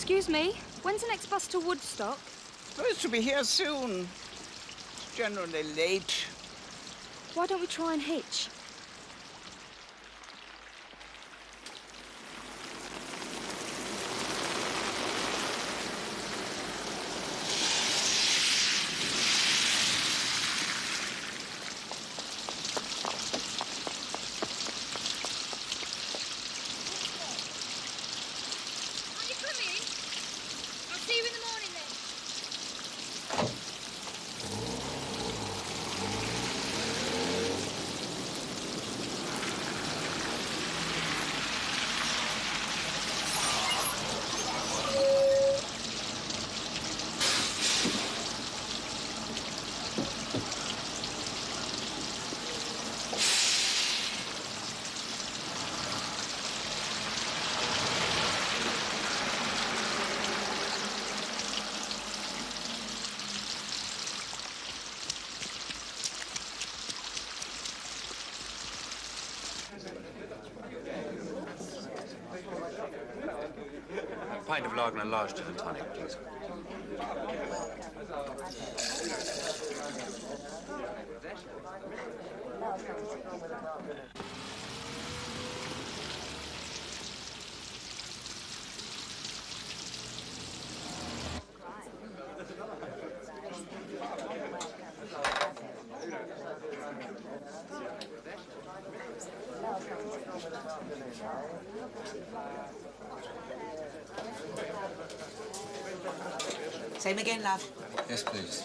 Excuse me, when's the next bus to Woodstock? Supposed to be here soon. It's generally late. Why don't we try and hitch? A pint of lager and a large gin and tonic, please. Same again, love. Yes, please.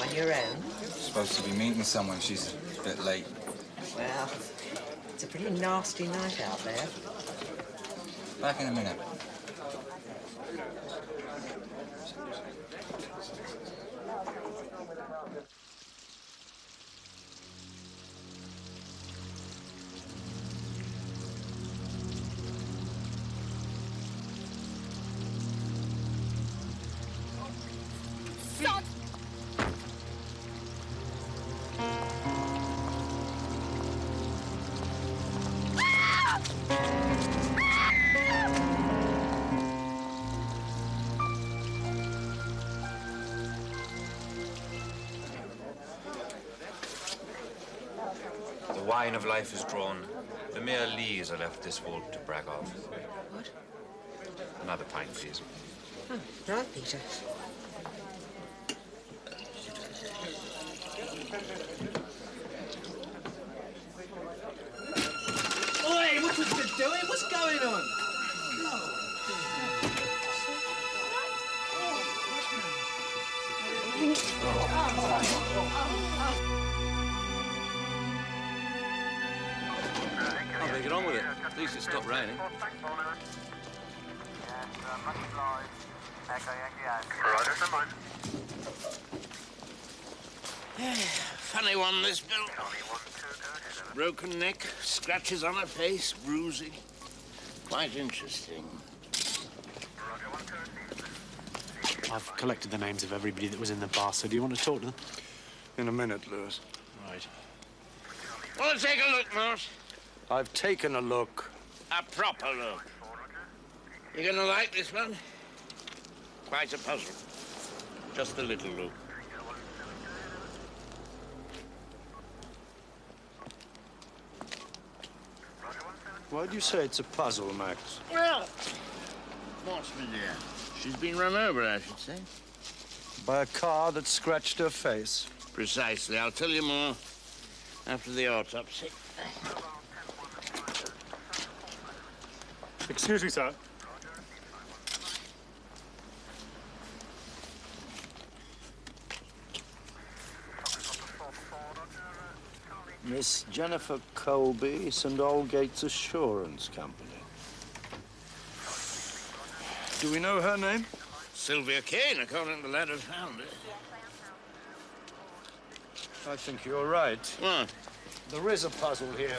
On your own? Supposed to be meeting someone. She's a bit late. Well, it's a pretty nasty night out there. Back in a minute. The wine of life is drawn. The mere lees are left this vault to brag of. What? Another pint, please. Oh, right, Peter. Oi, what was you doing? What's going on? Oh, they get on with it. At least it stopped raining. Funny one, this Bill. Broken neck, scratches on her face, bruising. Quite interesting. I've collected the names of everybody that was in the bar, so do you want to talk to them? In a minute, Lewis. Right. Well, take a look, Morse. I've taken a look. A proper look. You're gonna like this one? Quite a puzzle. Just a little look. Why do you say it's a puzzle, Max? Well, Morse, my dear, she's been run over, I should say. By a car that scratched her face? Precisely. I'll tell you more after the autopsy. Excuse me, sir. Miss Jennifer Colby, St. Aldgate's Assurance Company. Do we know her name? Sylvia Kane, according to the letter found it. I think you're right. What? There is a puzzle here.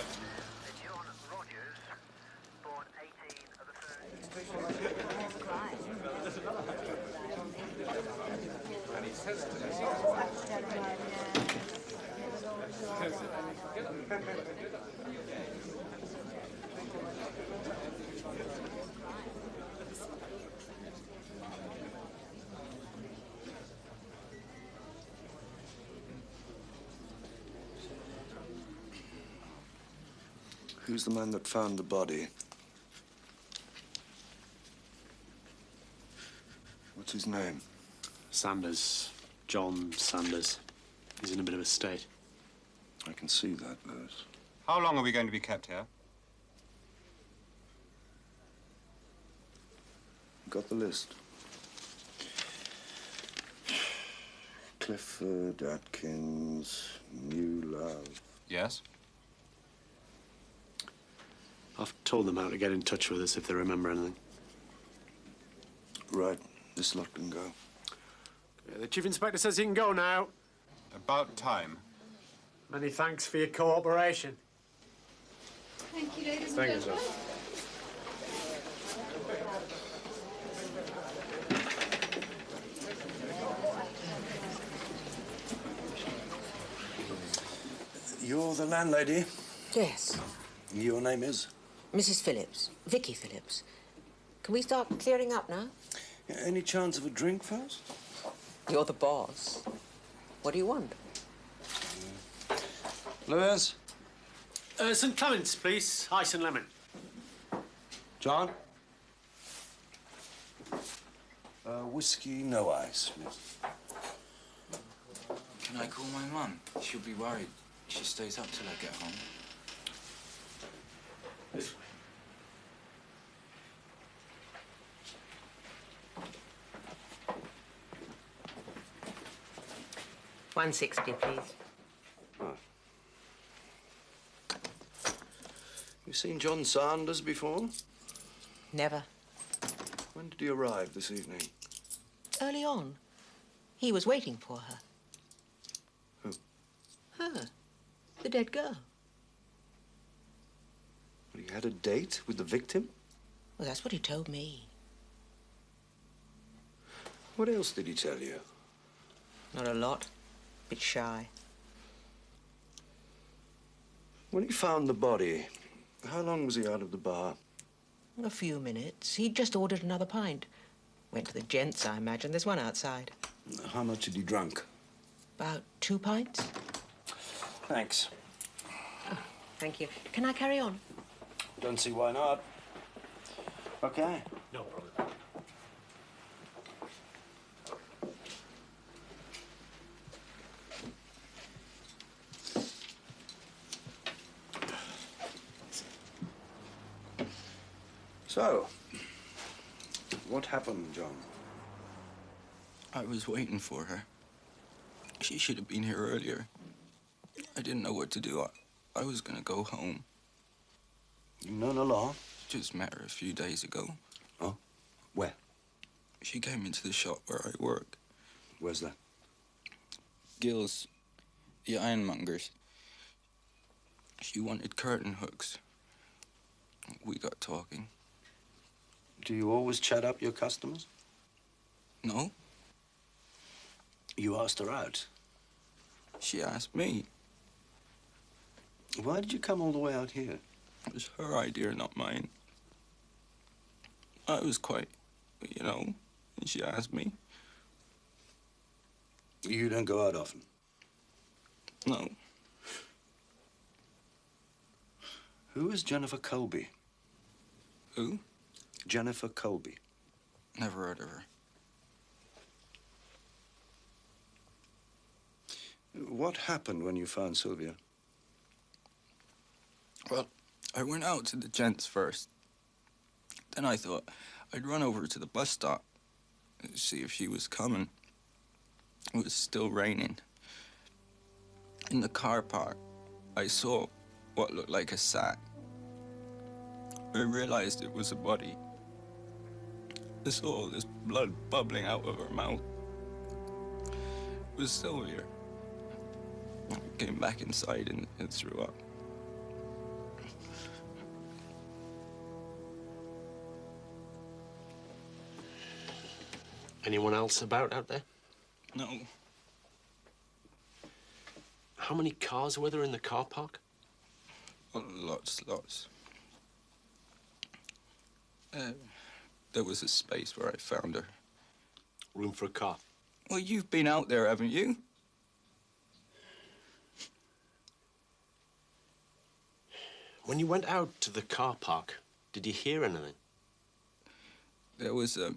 Who's the man that found the body? What's his name? Sanders. John Sanders. He's in a bit of a state. I can see that, Lewis. How long are we going to be kept here? Got the list. Clifford, Atkins, New Love. Yes? I've told them how to get in touch with us if they remember anything. Right. This lot can go. The Chief Inspector says he can go now. About time. Many thanks for your cooperation. Thank you, ladies and Thank you, gentlemen. sir. You're the landlady? Yes. Your name is? Mrs. Phillips. Vicky Phillips. Can we start clearing up now? Any chance of a drink first? You're the boss. What do you want? Lewis? St. Clements, please. Ice and lemon. John? Whiskey, no ice, miss. Can I call my mum? She'll be worried. She stays up till I get home. This way. £1.60, please. You seen John Sanders before? Never. When did he arrive this evening? Early on. He was waiting for her. Who? Her. The dead girl. He had a date with the victim? Well, that's what he told me. What else did he tell you? Not a lot. Bit shy. When he found the body, how long was he out of the bar? A few minutes. He'd just ordered another pint. Went to the gents, I imagine. There's one outside. How much had he drunk? About 2 pints. Thanks. Oh, thank you. Can I carry on? Don't see why not. Okay. No problem. So, what happened, John? I was waiting for her. She should have been here earlier. I didn't know what to do. I was gonna go home. You know the law? Just met her a few days ago. Oh? Where? She came into the shop where I work. Where's that? Gill's, the ironmongers. She wanted curtain hooks. We got talking. Do you always chat up your customers? No, You asked her out. she asked me. Why did you come all the way out here? It was her idea, not mine. I was quite, and she asked me. You don't go out often. No, Who is Jennifer Colby? who? Jennifer Colby. Never heard of her. What happened when you found Sylvia? Well, I went out to the gents first. Then I thought I'd run over to the bus stop and see if she was coming. It was still raining. In the car park, I saw what looked like a sack. I realized it was a body. I saw all this blood bubbling out of her mouth. It was Sylvia. I came back inside and threw up. Anyone else about out there? No, How many cars were there in the car park? well, lots. There was a space where I found her. Room for a car. Well, you've been out there, haven't you? When you went out to the car park, did you hear anything? There was a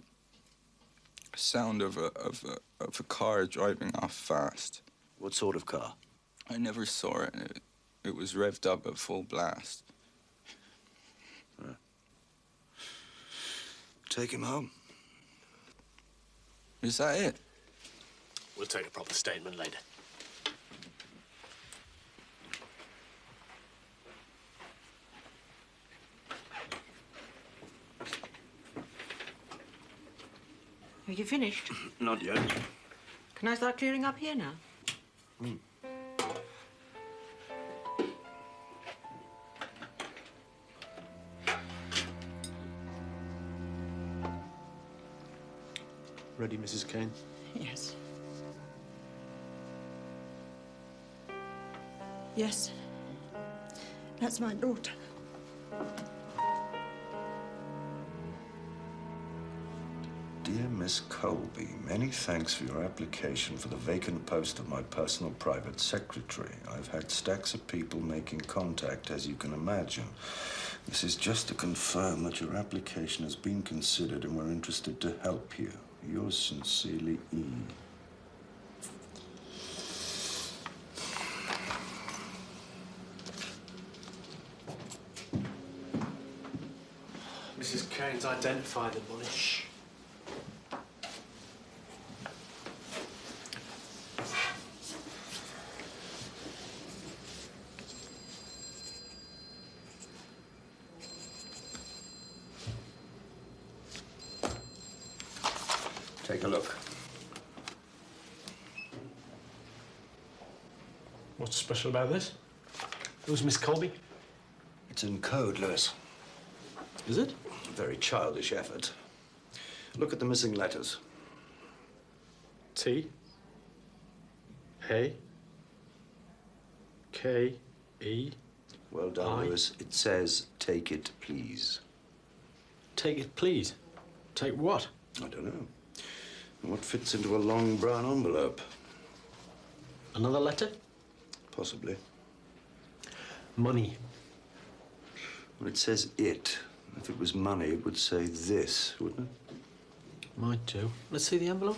sound of a car driving off fast. What sort of car? I never saw it. It was revved up at full blast. Take him home. Is that it? We'll take a proper statement later. Are you finished? Not yet. Can I start clearing up here now? Ready, Mrs. Kane? Yes. Yes. That's my daughter. Dear Miss Colby, many thanks for your application for the vacant post of my personal private secretary. I've had stacks of people making contact, as you can imagine. This is just to confirm that your application has been considered and we're interested to help you. Yours sincerely, E. Mrs. Kane's identified the money. Shh. Take a look. What's special about this? Who's Miss Colby? It's in code, Lewis. Is it? A very childish effort. Look at the missing letters. T. A. K. E. Well done, I. Lewis. It says, take it, please. Take it, please. Take what? I don't know. What fits into a long brown envelope? Another letter? Possibly. Money. Well, it says it. If it was money, it would say this, wouldn't it? Might do. Let's see the envelope.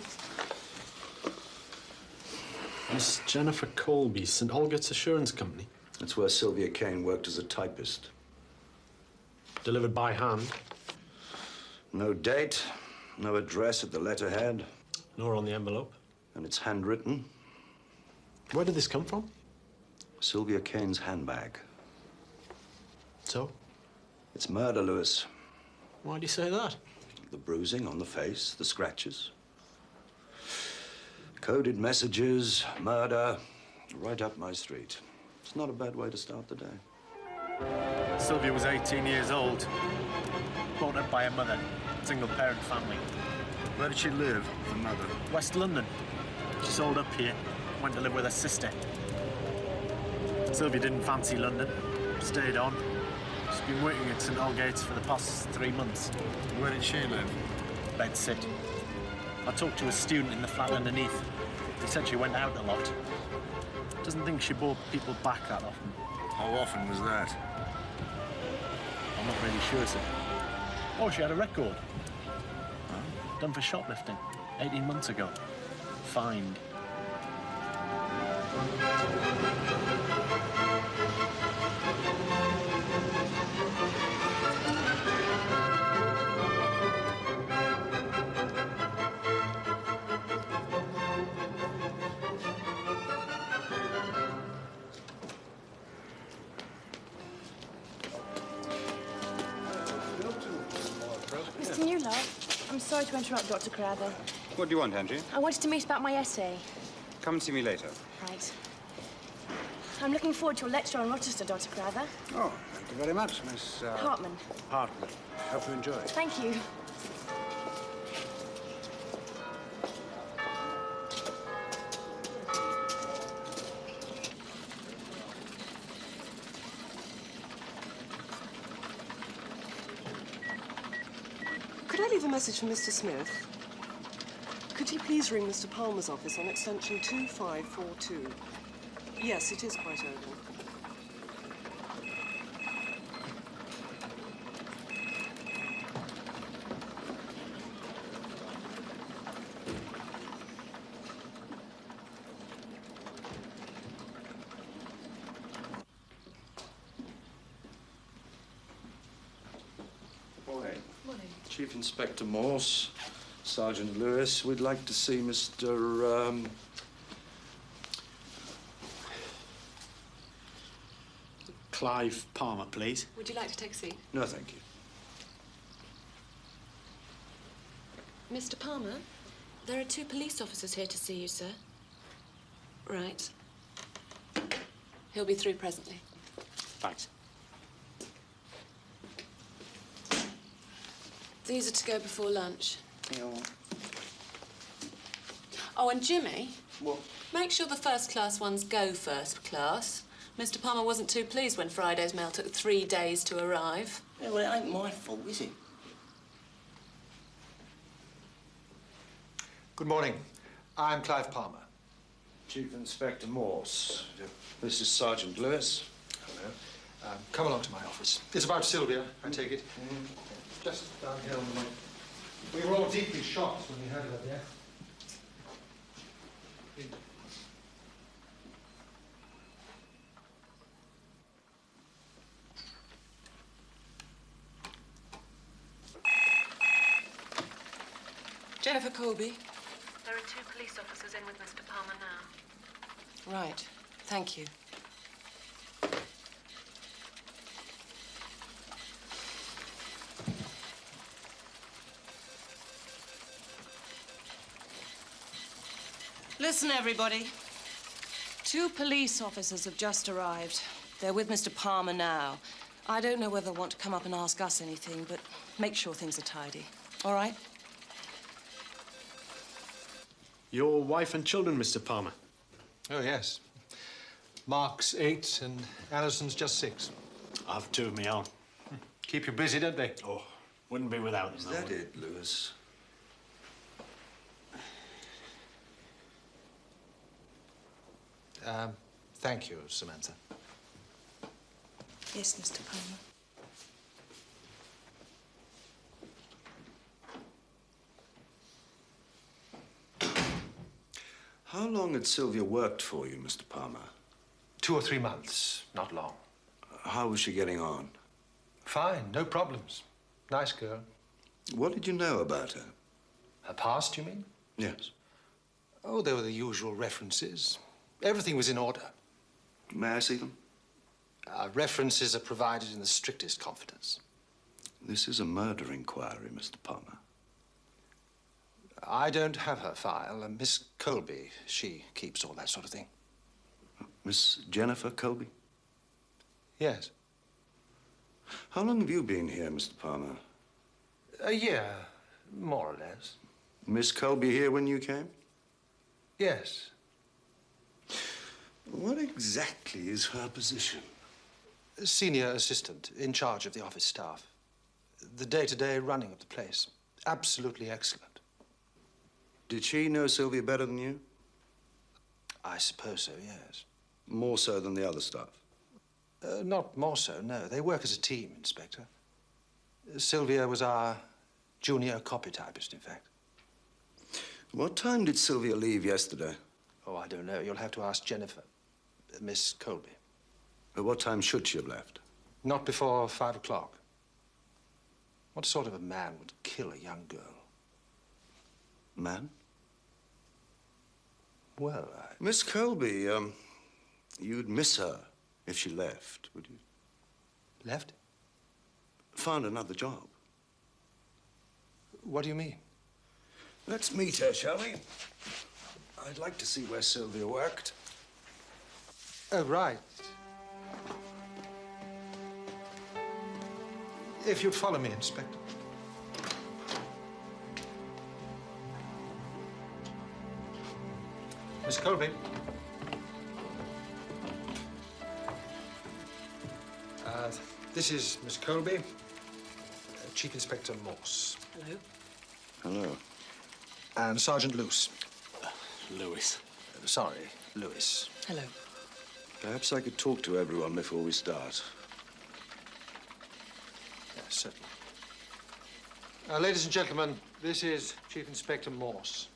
Miss Jennifer Colby, St. Olga's Assurance Company. That's where Sylvia Kane worked as a typist. Delivered by hand. No date, no address at the letterhead. Nor on the envelope. And it's handwritten. Where did this come from? Sylvia Kane's handbag. So? It's murder, Lewis. Why do you say that? The bruising on the face, the scratches. Coded messages, murder, right up my street. It's not a bad way to start the day. Sylvia was 18 years old. Brought up by her mother. Single-parent family. Where did she live, the mother? West London. She sold up here. Went to live with her sister. Sylvia didn't fancy London. Stayed on. She's been working at St. Olga's for the past 3 months. Where did she live? Bedsit. I talked to a student in the flat underneath. He said she went out a lot. Doesn't think she brought people back that often. How often was that? I'm not really sure, sir. Oh, she had a record. Done for shoplifting. 18 months ago. Fined. Mr. Newlove, I'm sorry to interrupt, Dr. Crowther. What do you want, Angie? I wanted to meet about my essay. Come and see me later. Right. I'm looking forward to a lecture on Rochester, Dr. Crowther. Oh, thank you very much, Miss... Hartman. Hartman. Hope you enjoy it. Thank you. Could I leave a message for Mr. Smith? Could you please ring Mr. Palmer's office on extension 2542? Yes, it is quite urgent. Chief Inspector Morse, Sergeant Lewis, we'd like to see Mr. Clive Palmer, please. Would you like to take a seat? No, thank you. Mr. Palmer, there are 2 police officers here to see you, sir. Right. He'll be through presently. Thanks. These are to go before lunch. Oh, and Jimmy? What? Make sure the first-class ones go first class. Mr. Palmer wasn't too pleased when Friday's mail took 3 days to arrive. Yeah, well, it ain't my fault, is it? Good morning. I'm Clive Palmer. Chief Inspector Morse. This is Sergeant Lewis. Hello. Come along to my office. It's about Sylvia, I take it. Just down here on the way. We were all deeply shocked when we heard of her death. Jennifer Colby. There are 2 police officers in with Mr. Palmer now. Right. Thank you. Listen, everybody. 2 police officers have just arrived. They're with Mr. Palmer now. I don't know whether they want to come up and ask us anything, but make sure things are tidy. All right? Your wife and children, Mr. Palmer. Oh, yes. Mark's 8 and Alison's just 6. I've 2 of my own. Keep you busy, don't they? Oh, wouldn't be without them. Is that it, Lewis? Thank you, Samantha. Yes, Mr. Palmer. How long had Sylvia worked for you, Mr. Palmer? 2 or 3 months, not long. How was she getting on? Fine, no problems. Nice girl. What did you know about her? Her past, you mean? Yes. Oh, there were the usual references. Everything was in order. May I see them? References are provided in the strictest confidence. This is a murder inquiry, Mr. Palmer. I don't have her file. Miss Colby, she keeps all that sort of thing. Miss Jennifer Colby? Yes. How long have you been here, Mr. Palmer? A year, more or less. Miss Colby here when you came? Yes. What exactly is her position? Senior assistant, in charge of the office staff. The day-to-day running of the place. Absolutely excellent. Did she know Sylvia better than you? I suppose so, yes. More so than the other staff? Not more so, no. They work as a team, Inspector. Sylvia was our junior copy typist, in fact. What time did Sylvia leave yesterday? Oh, I don't know. You'll have to ask Jennifer. Miss Colby. At what time should she have left? Not before 5 o'clock. What sort of a man would kill a young girl? Man? Well, Miss Colby, you'd miss her if she left, would you? Left? Found another job. What do you mean? Let's meet her, shall we? I'd like to see where Sylvia worked. Oh, right. If you'd follow me, Inspector. Miss Colby. This is Miss Colby, Chief Inspector Morse. Hello. Hello. And Sergeant Luce. Lewis. Sorry, Lewis. Hello. Perhaps I could talk to everyone before we start. Yes, certainly. Ladies and gentlemen, this is Chief Inspector Morse.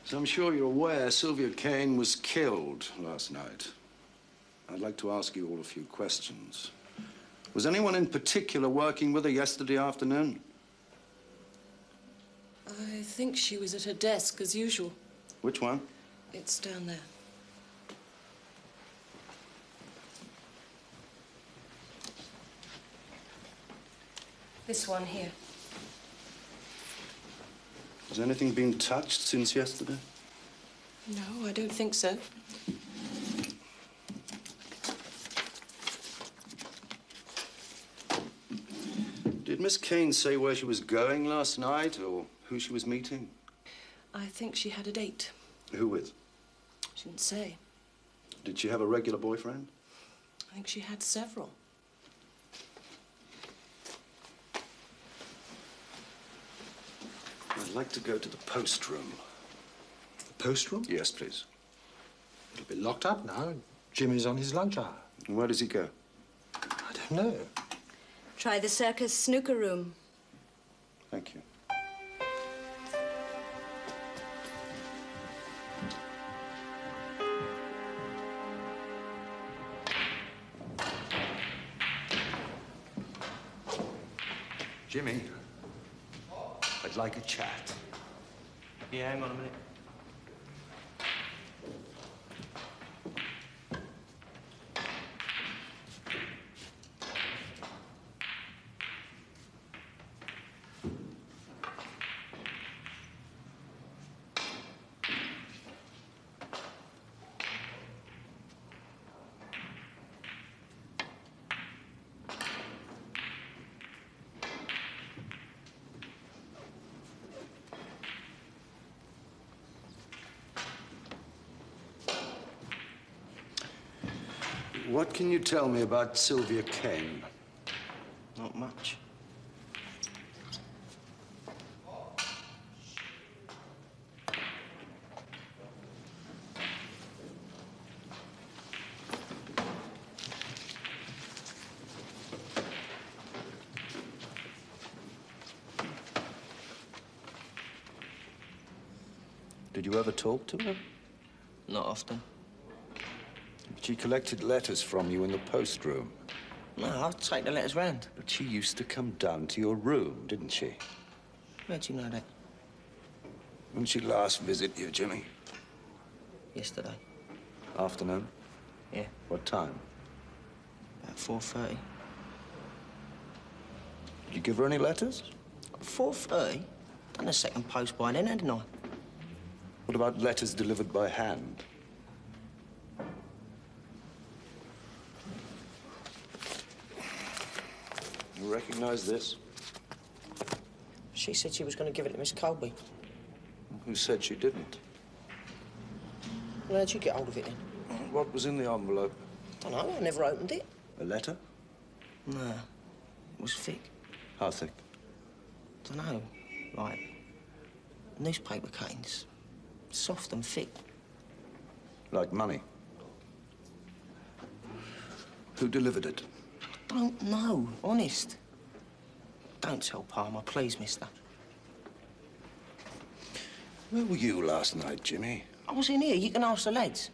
So I'm sure you're aware Sylvia Kane was killed last night. I'd like to ask you all a few questions. Was anyone in particular working with her yesterday afternoon? I think she was at her desk, as usual. Which one? It's down there. This one here. Has anything been touched since yesterday? No, I don't think so. Did Miss Kane say where she was going last night or who she was meeting? I think she had a date. Who with? She didn't say. Did she have a regular boyfriend? I think she had several. I'd like to go to the post room. The post room? Yes, please. It'll be locked up now. Jimmy's on his lunch hour. And where does he go? I don't know. Try the circus snooker room. Thank you. Jimmy, I'd like a chat. Yeah, hang on a minute. What can you tell me about Sylvia Kane? Not much. Did you ever talk to her? Not often. She collected letters from you in the post room. No, I'll take the letters round. But she used to come down to your room, didn't she? How'd you know that? When did she last visit you, Jimmy? Yesterday. Afternoon? Yeah. What time? About 4:30. Did you give her any letters? 4:30? Done a second post by then, hadn't I? What about letters delivered by hand? You recognize this? She said she was going to give it to Miss Colby. Who said she didn't? Well, how'd you get hold of it then? What was in the envelope? Don't know, I never opened it. A letter? No, it was thick. How thick? Don't know, like newspaper cuttings. Soft and thick. Like money? Who delivered it? Don't know, honest. Don't tell Palmer, please, mister. Where were you last night, Jimmy? I was in here. You can ask the lads.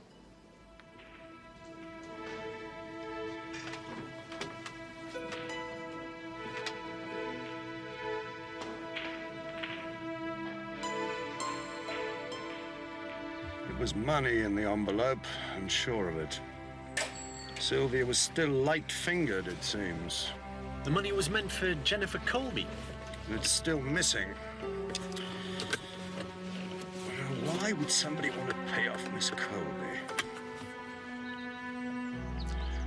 It was money in the envelope, I'm sure of it. Sylvia was still light-fingered, it seems. The money was meant for Jennifer Colby. It's still missing. Why would somebody want to pay off Miss Colby?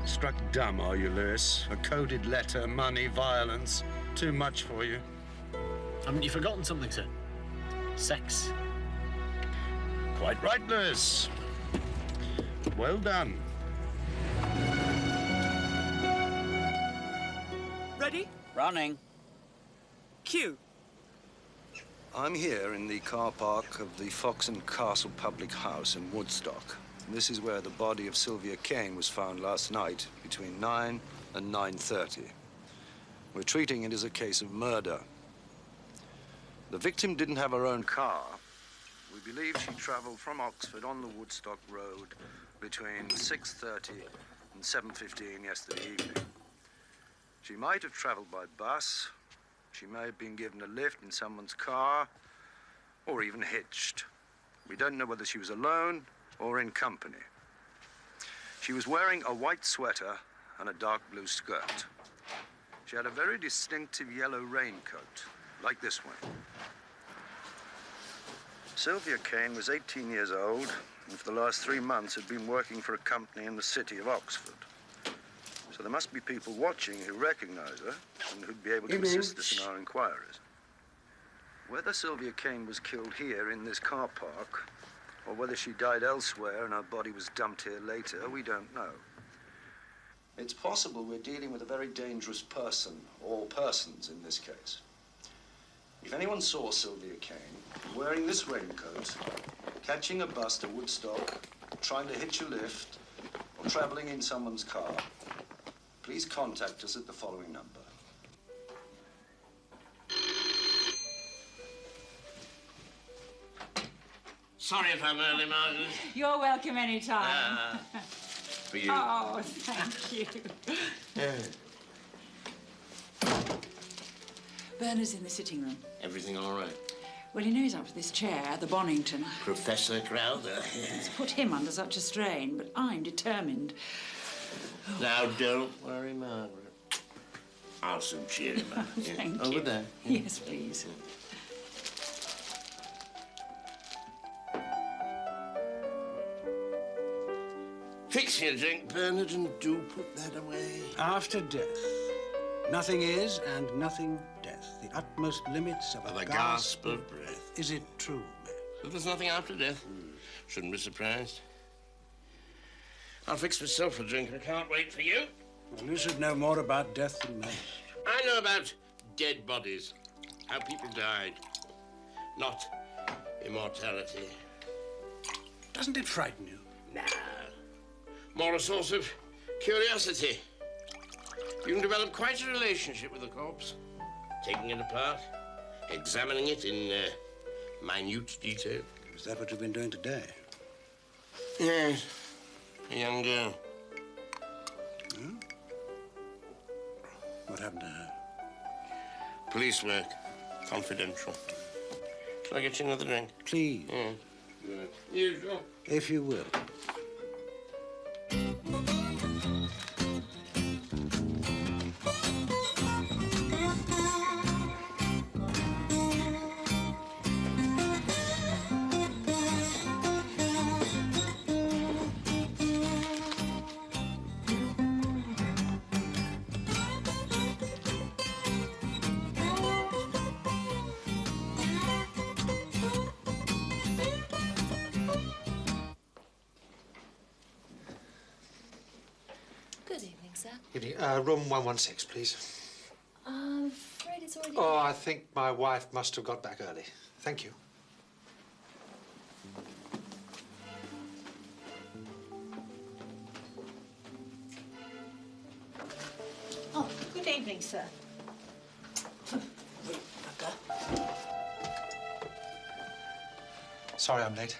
Struck dumb, are you, Lewis? A coded letter, money, violence. Too much for you. Haven't you forgotten something, sir? Sex. Quite right, Lewis. Well done. Ready? Running. Cue. I'm here in the car park of the Fox and Castle Public House in Woodstock. This is where the body of Sylvia Kane was found last night between 9 and 9:30. We're treating it as a case of murder. The victim didn't have her own car. We believe she traveled from Oxford on the Woodstock Road between 6:30 and 7:15 yesterday evening. She might have travelled by bus. She may have been given a lift in someone's car, or even hitched. We don't know whether she was alone or in company. She was wearing a white sweater and a dark blue skirt. She had a very distinctive yellow raincoat, like this one. Sylvia Kane was 18 years old, and for the last 3 months had been working for a company in the city of Oxford. So there must be people watching who recognize her and who'd be able to assist us in our inquiries. Whether Sylvia Kane was killed here in this car park, or whether she died elsewhere and her body was dumped here later, we don't know. It's possible we're dealing with a very dangerous person, or persons in this case. If anyone saw Sylvia Kane wearing this raincoat, catching a bus to Woodstock, trying to hitch a lift, or traveling in someone's car, please contact us at the following number. Sorry if I'm early, Margaret. You're welcome anytime. For you. Oh, thank you. Bernard's in the sitting room. Everything all right? Well, he knows up to this chair at the Bonington. Professor Crowther. It's put him under such a strain, but I'm determined. Now, don't worry, Margaret. I'll soon cheer him up. Thank you. Over there. Yes, please. Fix your drink, Bernard, and do put that away. After death. Nothing is and nothing death. The utmost limits of a gasp of breath. Is it true, Max? But there's nothing after death. Shouldn't be surprised. I'll fix myself a drink. I can't wait for you. Well, you should know more about death than me. I know about dead bodies, how people died, not immortality. Doesn't it frighten you? No. More a source of curiosity. You can develop quite a relationship with a corpse, taking it apart, examining it in minute detail. Is that what you've been doing today? Yes. A young girl. Hmm? What happened to her? Police work. Confidential. Shall I get you another drink? Please. Yeah. Good. Usual. If you will. Good evening, sir. Evening. Room 116, please. I'm afraid it's already... Oh, I think my wife must have got back early. Thank you. Oh, good evening, sir. Sorry I'm late.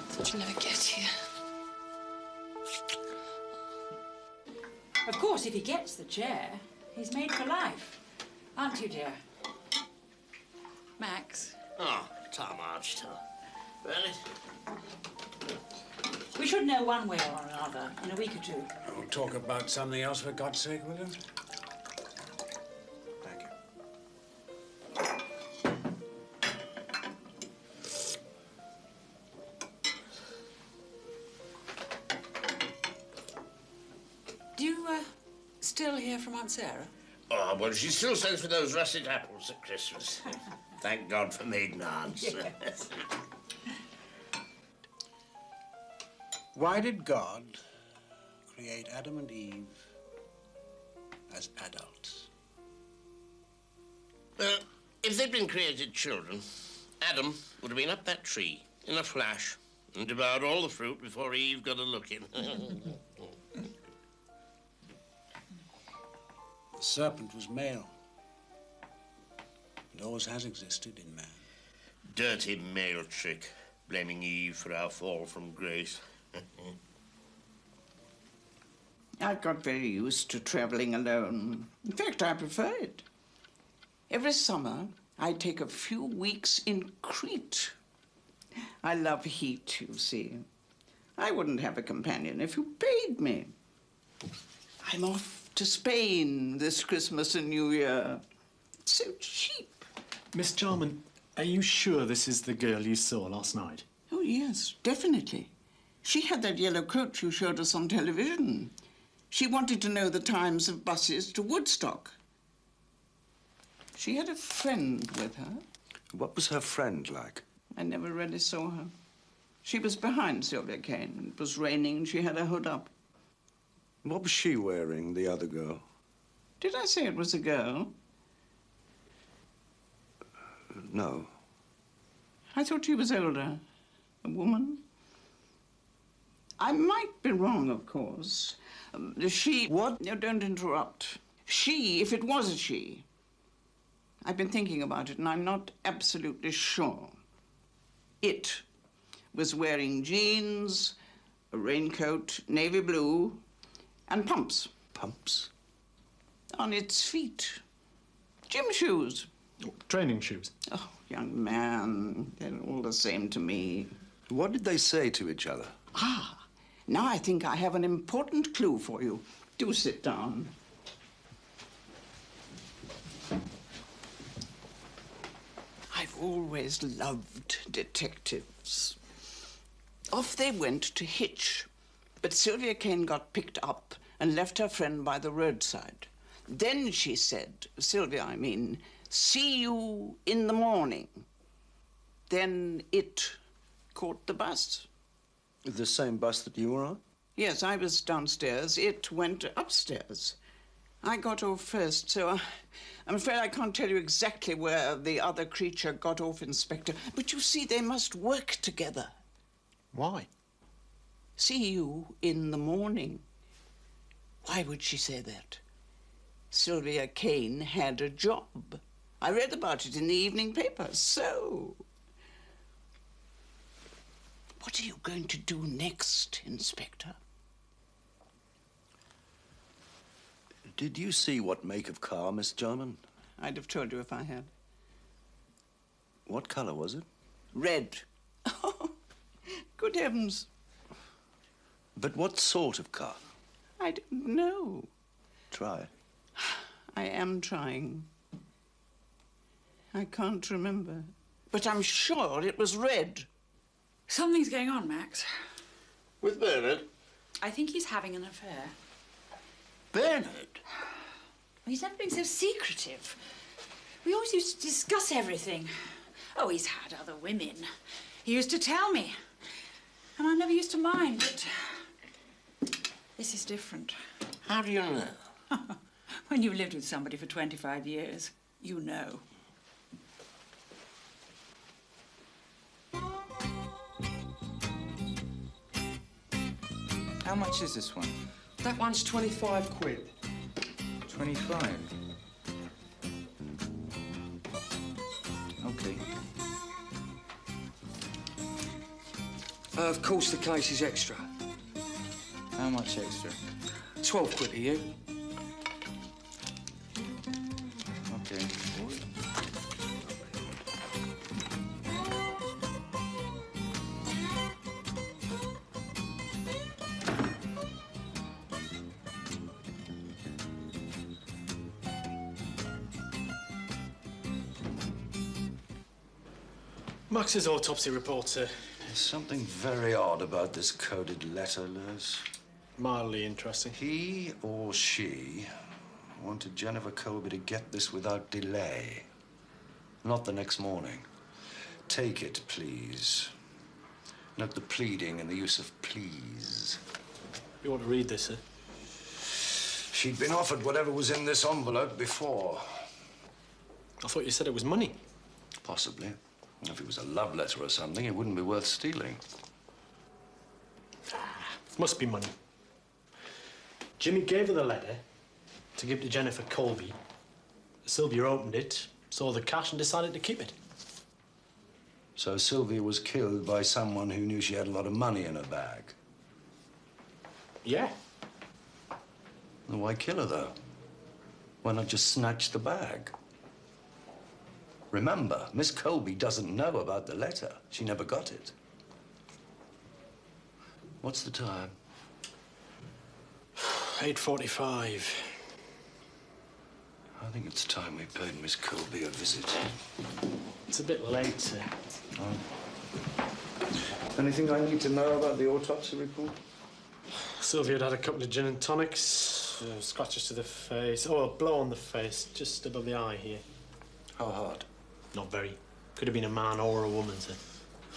Thought you'd never get here. Of course, if he gets the chair, he's made for life. Aren't you, dear? Max? Oh, Tom Archton. Bernard? We should know one way or another in a week or two. We'll talk about something else, for God's sake, will you? Thank you. Do you, still hear from Aunt Sarah? Oh, well, she still sends me those russet apples at Christmas. Thank God for maiden aunts. Yes. Why did God create Adam and Eve as adults? Well, if they'd been created children, Adam would have been up that tree in a flash and devoured all the fruit before Eve got a look in. The serpent was male. It always has existed in man. Dirty male trick, blaming Eve for our fall from grace. I've got very used to traveling alone. In fact, I prefer it. Every summer, I take a few weeks in Crete. I love heat, you see. I wouldn't have a companion if you paid me. I'm off to Spain this Christmas and New Year. It's so cheap. Miss Jarman, are you sure this is the girl you saw last night? Oh, yes, definitely. She had that yellow coat you showed us on television. She wanted to know the times of buses to Woodstock. She had a friend with her. What was her friend like? I never really saw her. She was behind Sylvia Kane. It was raining and she had her hood up. What was she wearing, the other girl? Did I say it was a girl? No. I thought she was older. A woman. I might be wrong, of course. She... What? No, don't interrupt. She, if it was a she. I've been thinking about it, and I'm not absolutely sure. It was wearing jeans, a raincoat, navy blue, and pumps. Pumps? On its feet. Gym shoes. Oh, training shoes? Oh, young man, they're all the same to me. What did they say to each other? Ah, now I think I have an important clue for you. Do sit down. I've always loved detectives. Off they went to Hitch, but Sylvia Kane got picked up and left her friend by the roadside. Then she said, Sylvia, I mean, see you in the morning. Then it caught the bus. The same bus that you were on? Yes, I was downstairs. It went upstairs. I got off first, so I'm afraid I can't tell you exactly where the other creature got off, Inspector. But you see, they must work together. Why? See you in the morning. Why would she say that? Sylvia Kane had a job. I read about it in the evening paper, so... What are you going to do next, Inspector? Did you see what make of car, Miss Jarman? I'd have told you if I had. What colour was it? Red. Oh, good heavens. But what sort of car? I don't know. Try. I am trying. I can't remember. But I'm sure it was red. Something's going on, Max. With Bernard? I think he's having an affair. Bernard? He's never been so secretive. We always used to discuss everything. Oh, he's had other women. He used to tell me. And I never used to mind, but this is different. How do you know? When you've lived with somebody for 25 years, you know. How much is this one? That one's 25 quid. 25. Okay. Of course, the case is extra. How much extra? 12 quid to you. Okay. Max's autopsy report, sir. There's something very odd about this coded letter, Les. Mildly interesting. He or she wanted Jennifer Colby to get this without delay. Not the next morning. Take it, please. Note the pleading and the use of please. You want to read this, sir? She'd been offered whatever was in this envelope before. I thought you said it was money. Possibly. If it was a love letter or something, it wouldn't be worth stealing. Must be money. Jimmy gave her the letter to give to Jennifer Colby. Sylvia opened it, saw the cash and decided to keep it. So Sylvia was killed by someone who knew she had a lot of money in her bag? Yeah. Then why kill her, though? Why not just snatch the bag? Remember, Miss Colby doesn't know about the letter. She never got it. What's the time? 8:45. I think it's time we paid Miss Colby a visit. It's a bit later. Oh. Anything I need to know about the autopsy report? Sylvia had a couple of gin and tonics, scratches to the face. Oh, a blow on the face, just above the eye here. How hard? Not very. Could have been a man or a woman, sir.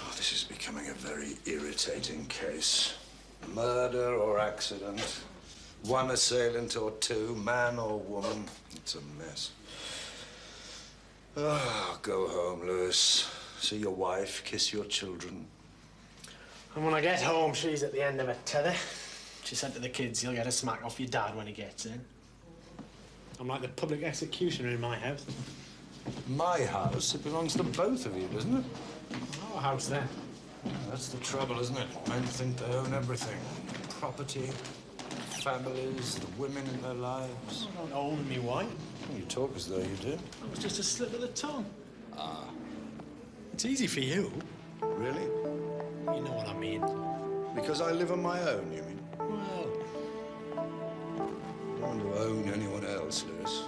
Oh, this is becoming a very irritating case. Murder or accident. One assailant or two, man or woman. It's a mess. Oh, go home, Lewis. See your wife, kiss your children. And when I get home, she's at the end of a tether. She said to the kids, you'll get a smack off your dad when he gets in. I'm like the public executioner in my house. My house? It belongs to both of you, doesn't it? Our house, then. That's the trouble, isn't it? Men think they own everything. Property, families, the women in their lives. I don't own me wife. Well, you talk as though you do. It was just a slip of the tongue. Ah. It's easy for you. Really? You know what I mean. Because I live on my own, you mean? Well... I don't want to own anyone else, Lewis.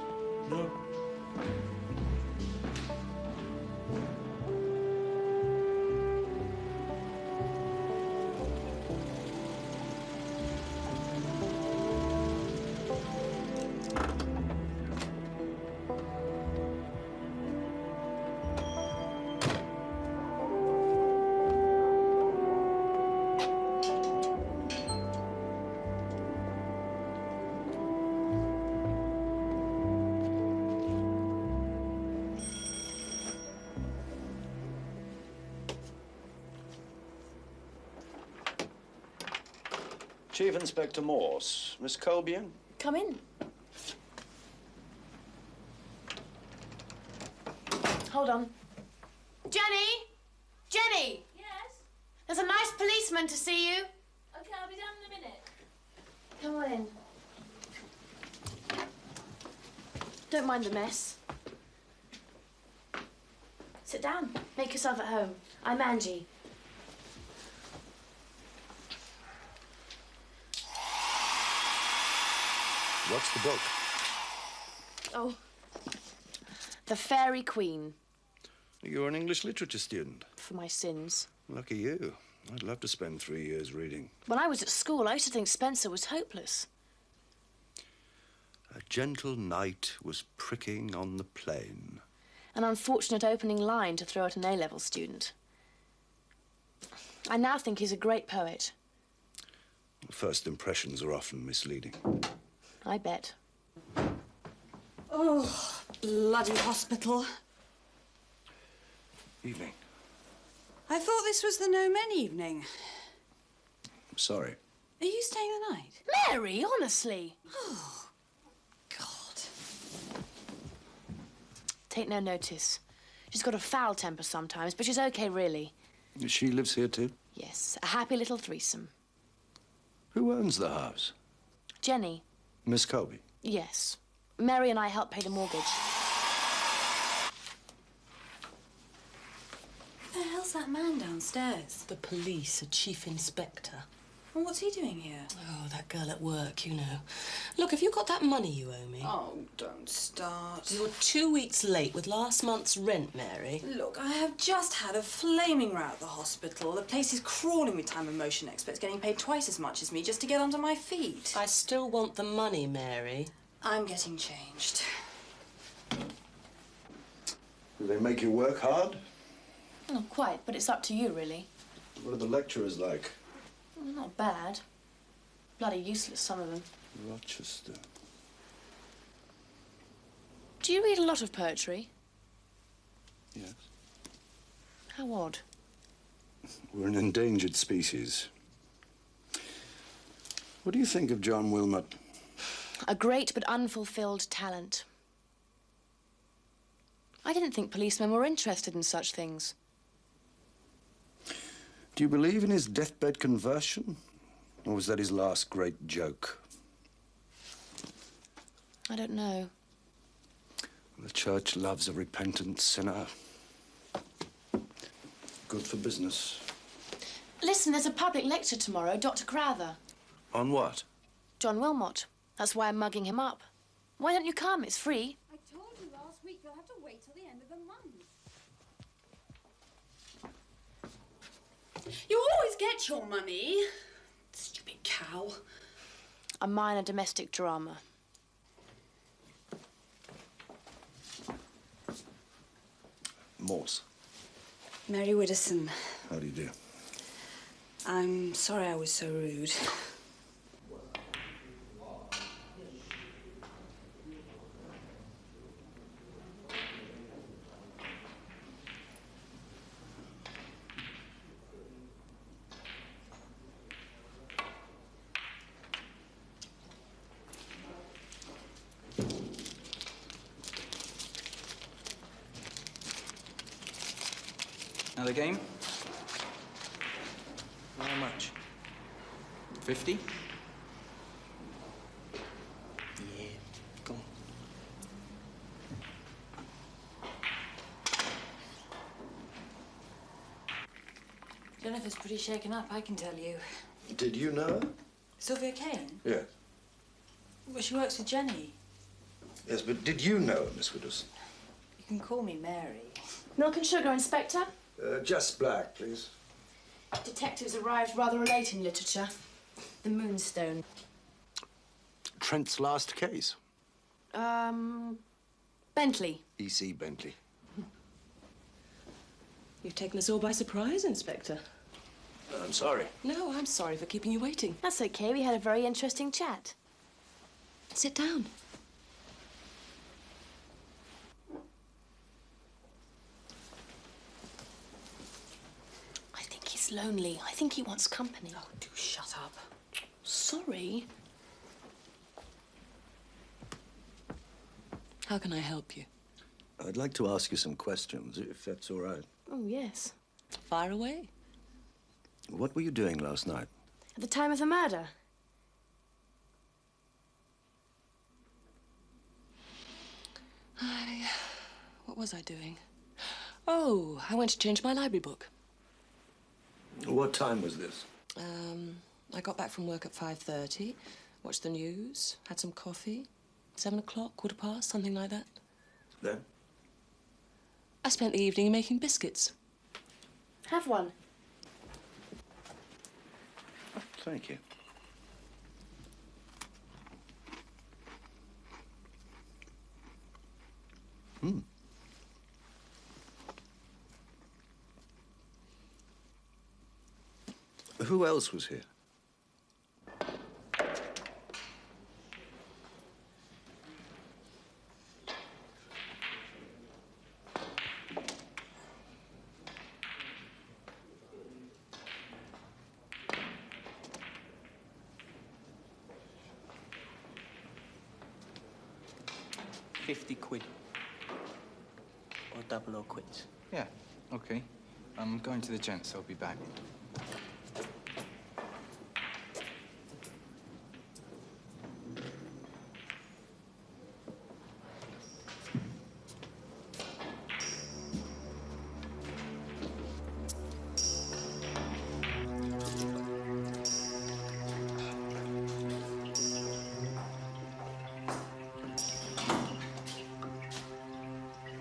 No. Chief Inspector Morse. Miss Colby in? Come in. Hold on. Jenny! Jenny! Yes? There's a nice policeman to see you. Okay, I'll be down in a minute. Come on in. Don't mind the mess. Sit down. Make yourself at home. I'm Angie. What's the book? Oh. The Fairy Queen. You're an English literature student. For my sins. Lucky you. I'd love to spend 3 years reading. When I was at school, I used to think Spencer was hopeless. A gentle knight was pricking on the plain. An unfortunate opening line to throw at an A-level student. I now think he's a great poet. First impressions are often misleading. I bet. Oh, bloody hospital. Evening. I thought this was the no men evening. I'm sorry. Are you staying the night? Mary, honestly. Oh, God. Take no notice. She's got a foul temper sometimes, but she's okay, really. She lives here too? Yes, a happy little threesome. Who owns the house? Jenny. Miss Colby? Yes. Mary and I helped pay the mortgage. Who the hell's that man downstairs? The police, a chief inspector. And what's he doing here? Oh, that girl at work, you know. Look, have you got that money you owe me? Oh, don't start. You're 2 weeks late with last month's rent, Mary. Look, I have just had a flaming row at the hospital. The place is crawling with time and motion experts getting paid twice as much as me just to get onto my feet. I still want the money, Mary. I'm getting changed. Do they make you work hard? Not quite, but it's up to you, really. What are the lecturers like? Well, not bad. Bloody useless, some of them. Rochester. Do you read a lot of poetry? Yes. How odd. We're an endangered species. What do you think of John Wilmot? A great but unfulfilled talent. I didn't think policemen were interested in such things. Do you believe in his deathbed conversion? Or was that his last great joke? I don't know. The church loves a repentant sinner. Good for business. Listen, there's a public lecture tomorrow, Dr. Crowther. On what? John Wilmot. That's why I'm mugging him up. Why don't you come? It's free. I told you last week you'll have to wait till the end of the month. You always get your money. Stupid cow. A minor domestic drama. Morse. Mary Widdowson. How do you do? I'm sorry I was so rude. Another game? How much? 50? Yeah, go on. Jennifer's pretty shaken up, I can tell you. Did you know her? Sylvia Kane? Yes. Well, she works with Jenny. Yes, but did you know her, Miss Widdowson? You can call me Mary. Milk and sugar, Inspector? Just black, please. Detectives arrived rather late in literature. The Moonstone. Trent's last case. Bentley. E.C. Bentley. You've taken us all by surprise, Inspector. I'm sorry. No, I'm sorry for keeping you waiting. That's okay. We had a very interesting chat. Sit down. I think he's lonely. I think he wants company. Oh, do shut up. Sorry. How can I help you? I'd like to ask you some questions, if that's all right. Oh, yes. Fire away. What were you doing last night? At the time of the murder? What was I doing? Oh, I went to change my library book. What time was this? I got back from work at 5:30, watched the news, had some coffee. 7 o'clock, 15:15, something like that. Then? I spent the evening making biscuits. Have one. Oh, thank you. Who else was here? £50. Or double or quits. Yeah, okay. I'm going to the gents. I'll be back.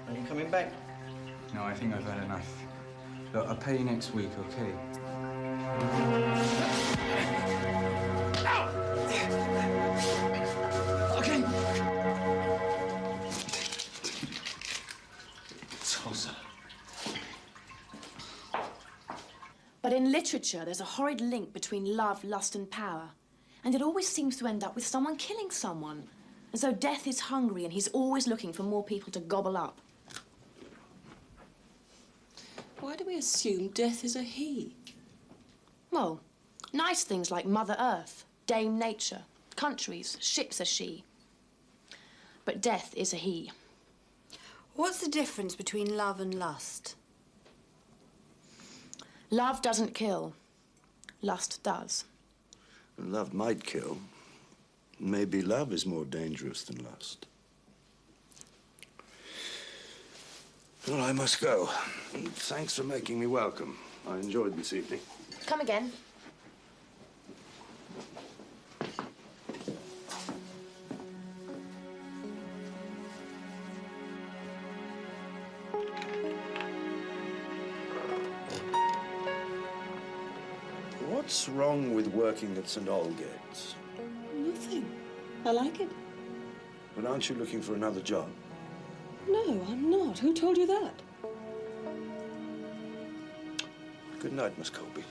Are you coming back? No, I think I've had enough. Look, I'll pay you next week, okay? Okay. Tulsa. But in literature, there's a horrid link between love, lust, and power. And it always seems to end up with someone killing someone. As though death is hungry and he's always looking for more people to gobble up. Why do we assume death is a he? Well, nice things like Mother Earth, Dame Nature, countries, ships are she. But death is a he. What's the difference between love and lust? Love doesn't kill. Lust does. Love might kill. Maybe love is more dangerous than lust. Well, I must go. Thanks for making me welcome. I enjoyed this evening. Come again. What's wrong with working at St. Aldgate's? Nothing. I like it. But aren't you looking for another job? No, I'm not. Who told you that? Good night, Miss Colby.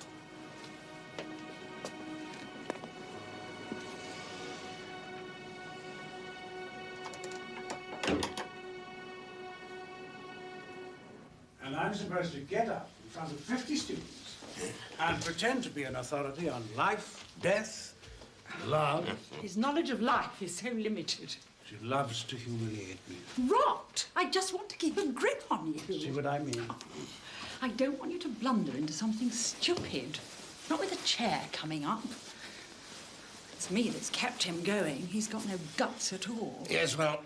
And I'm supposed to get up in front of 50 students and pretend to be an authority on life, death, love. His knowledge of life is so limited. She loves to humiliate me. Rot! I just want to keep a grip on you. See what I mean? I don't want you to blunder into something stupid. Not with a chair coming up. It's me that's kept him going. He's got no guts at all. Yes, well,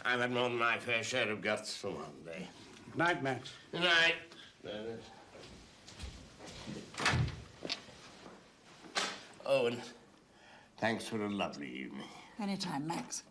I've had more than my fair share of guts for one day. Night, Max. Good night. Oh, and thanks for a lovely evening. Anytime, Max.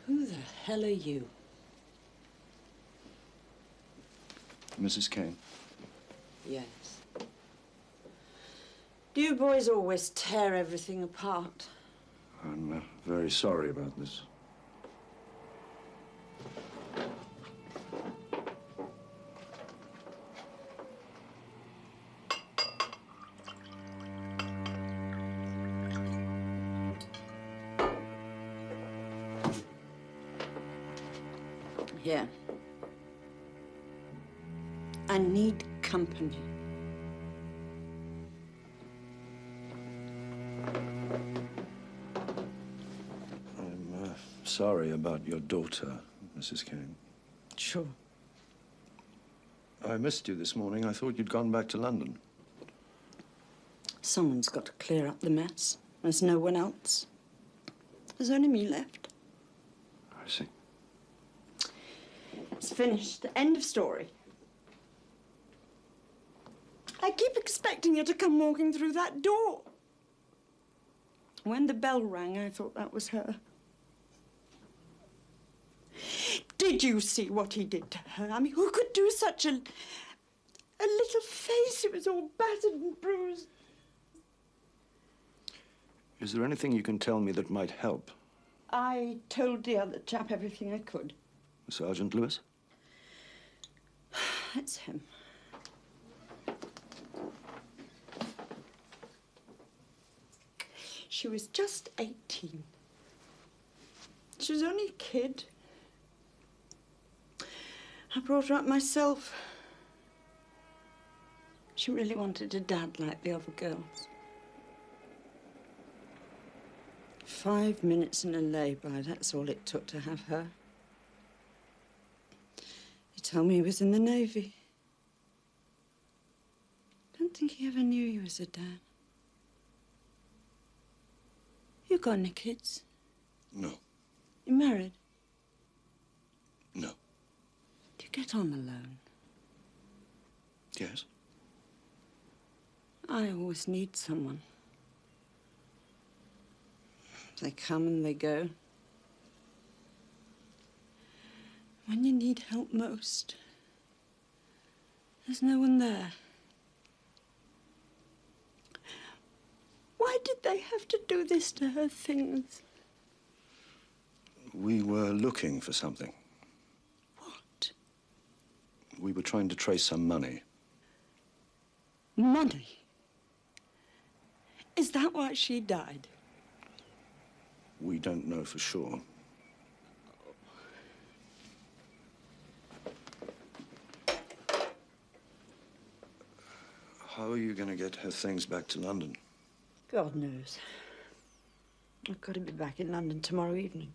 Who the hell are you? Mrs. Kane. Yes. Do you boys always tear everything apart? I'm very sorry about this. Here. I need company. I'm sorry about your daughter, Mrs. Kane. Sure. I missed you this morning. I thought you'd gone back to London. Someone's got to clear up the mess. There's no one else. There's only me left. I see. It's finished. End of story. I keep expecting you to come walking through that door. When the bell rang, I thought that was her. Did you see what he did to her? I mean, who could do such a little face? It was all battered and bruised. Is there anything you can tell me that might help? I told the other chap everything I could. Sergeant Lewis? It's him. She was just 18. She was only a kid. I brought her up myself. She really wanted a dad like the other girls. 5 minutes in a lay-by, that's all it took to have her. He told me he was in the Navy. Don't think he ever knew he was a dad. You got any kids? No. You married? No. Do you get on alone? Yes. I always need someone. They come and they go. When you need help most, there's no one there. Why did they have to do this to her things? We were looking for something. What? We were trying to trace some money. Money? Is that why she died? We don't know for sure. How are you going to get her things back to London? God knows. I've got to be back in London tomorrow evening.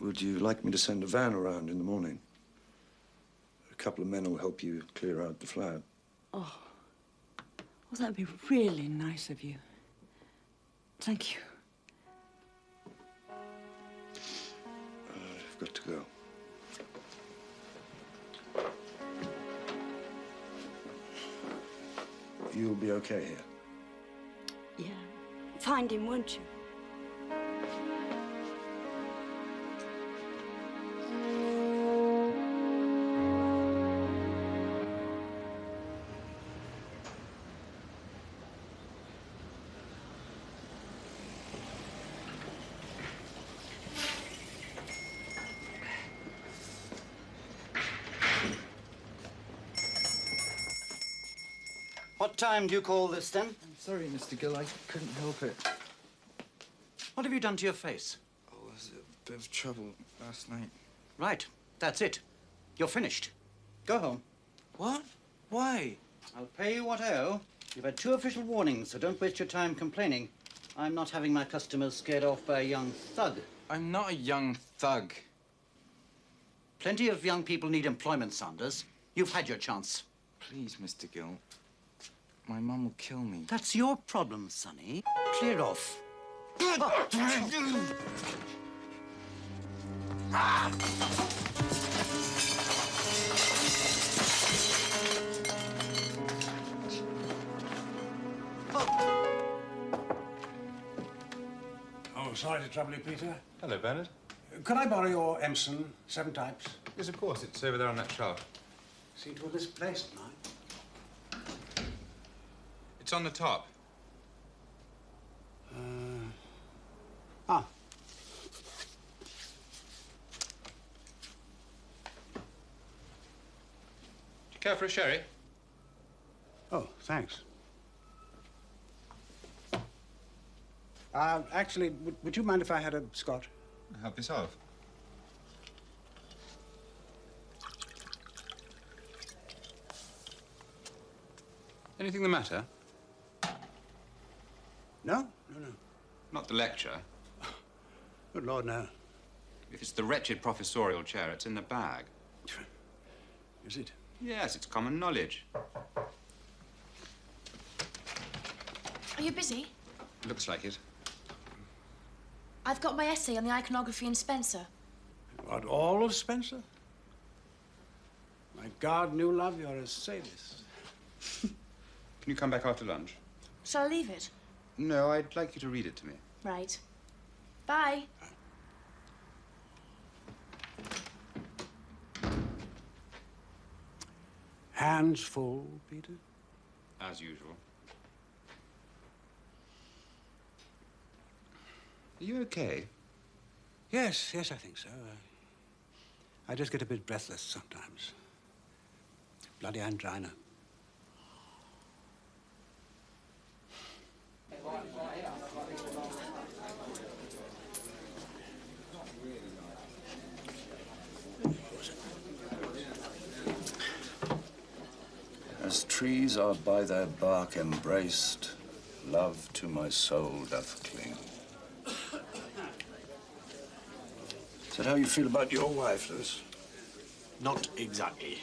Would you like me to send a van around in the morning? A couple of men will help you clear out the flat. Oh, well, that'd be really nice of you. Thank you. I've got to go. You'll be okay here. Yeah. Find him, won't you? What time do you call this, then? I'm sorry, Mr. Gill, I couldn't help it. What have you done to your face? Oh, I was in a bit of trouble last night. Right, that's it. You're finished. Go home. What? Why? I'll pay you what I owe. You've had 2 official warnings, so don't waste your time complaining. I'm not having my customers scared off by a young thug. I'm not a young thug. Plenty of young people need employment, Saunders. You've had your chance. Please, Mr. Gill. My mum will kill me. That's your problem, Sonny. Clear off. Oh, sorry to trouble you, Peter. Hello, Bernard. Could I borrow your Emson, 7 types? Yes, of course. It's over there on that shelf. See to this place tonight. It's on the top. Ah. Do you care for a sherry? Oh, thanks. Actually, would you mind if I had a scotch? Help yourself. Anything the matter? No? No. Not the lecture. Good Lord, no. If it's the wretched professorial chair, it's in the bag. Is it? Yes, it's common knowledge. Are you busy? Looks like it. I've got my essay on the iconography in Spencer. What, all of Spencer? My God, new love, you're a sadist. Can you come back after lunch? Shall I leave it? No, I'd like you to read it to me. Right. Bye. Hands full, Peter? As usual. Are you okay? Yes, I think so. I just get a bit breathless sometimes. Bloody angina. As trees are by their bark embraced, love to my soul doth cling. Is that how you feel about your wife, Lewis? Not exactly.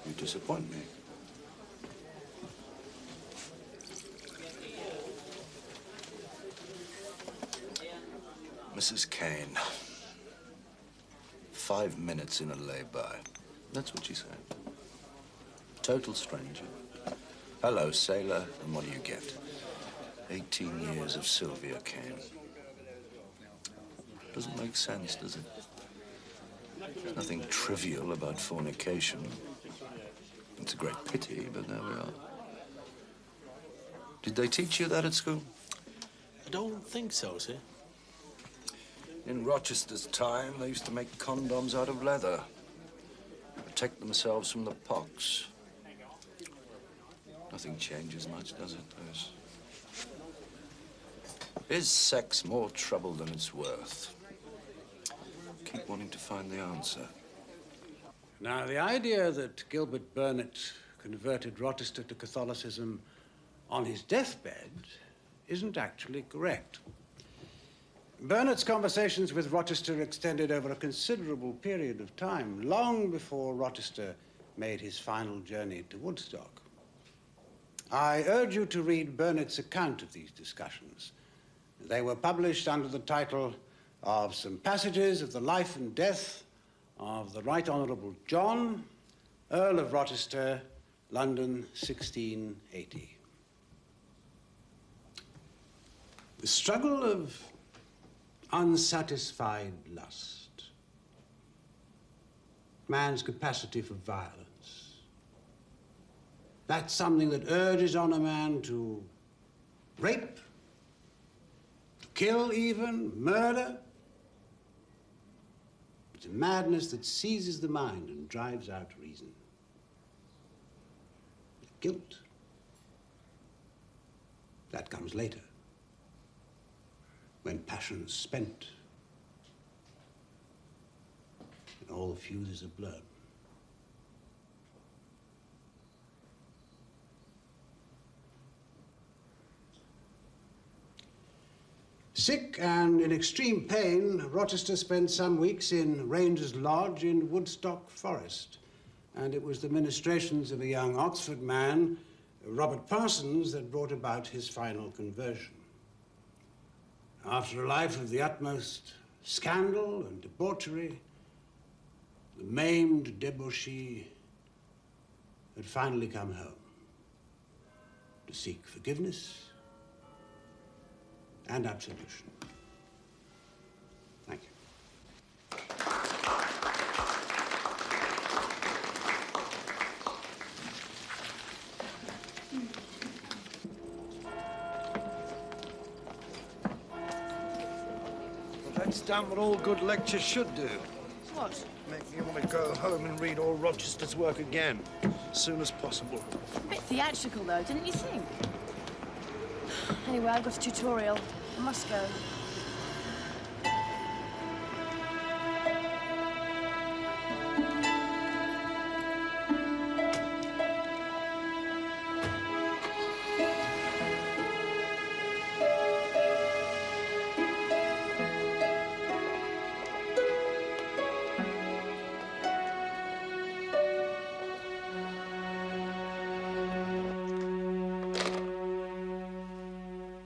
You disappoint me. Mrs. Kane. 5 minutes in a lay-by. That's what she said. Total stranger. Hello, sailor. And what do you get? 18 years of Sylvia Kane. Doesn't make sense, does it? There's nothing trivial about fornication. It's a great pity, but there we are. Did they teach you that at school? I don't think so, sir. In Rochester's time, they used to make condoms out of leather. Protect themselves from the pox. Nothing changes much, does it? Is sex more trouble than it's worth? Keep wanting to find the answer. Now, the idea that Gilbert Burnet converted Rochester to Catholicism on his deathbed isn't actually correct. Burnet's conversations with Rochester extended over a considerable period of time, long before Rochester made his final journey to Woodstock. I urge you to read Burnet's account of these discussions. They were published under the title of Some Passages of the Life and Death of the Right Honourable John, Earl of Rochester, London, 1680. The struggle of unsatisfied lust, man's capacity for violence, that's something that urges on a man to rape, to kill even, murder. It's a madness that seizes the mind and drives out reason. Guilt, that comes later, when passion's spent and all the fuses are blown. Sick and in extreme pain, Rochester spent some weeks in Ranger's Lodge in Woodstock Forest. And it was the ministrations of a young Oxford man, Robert Parsons, that brought about his final conversion. After a life of the utmost scandal and debauchery, the maimed debauchee had finally come home to seek forgiveness and absolution. Thank you. Well, that's done what all good lectures should do. What? Make me want to go home and read all Rochester's work again, as soon as possible. A bit theatrical, though, didn't you think? Anyway, I've got a tutorial. I must go.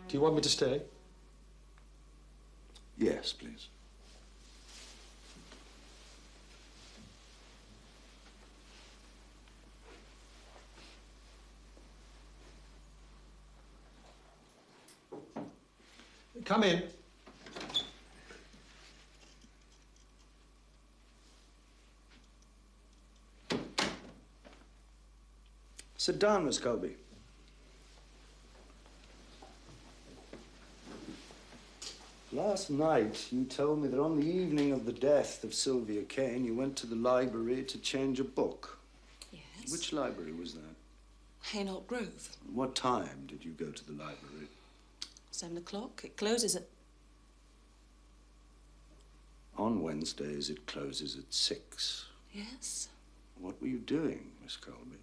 Do you want me to stay? Yes, please. Come in. Sit down, Miss Colby. Last night, you told me that on the evening of the death of Sylvia Kane, you went to the library to change a book. Yes. Which library was that? Hainault Grove. What time did you go to the library? 7 o'clock. It closes at... On Wednesdays, it closes at 6. Yes. What were you doing, Miss Colby?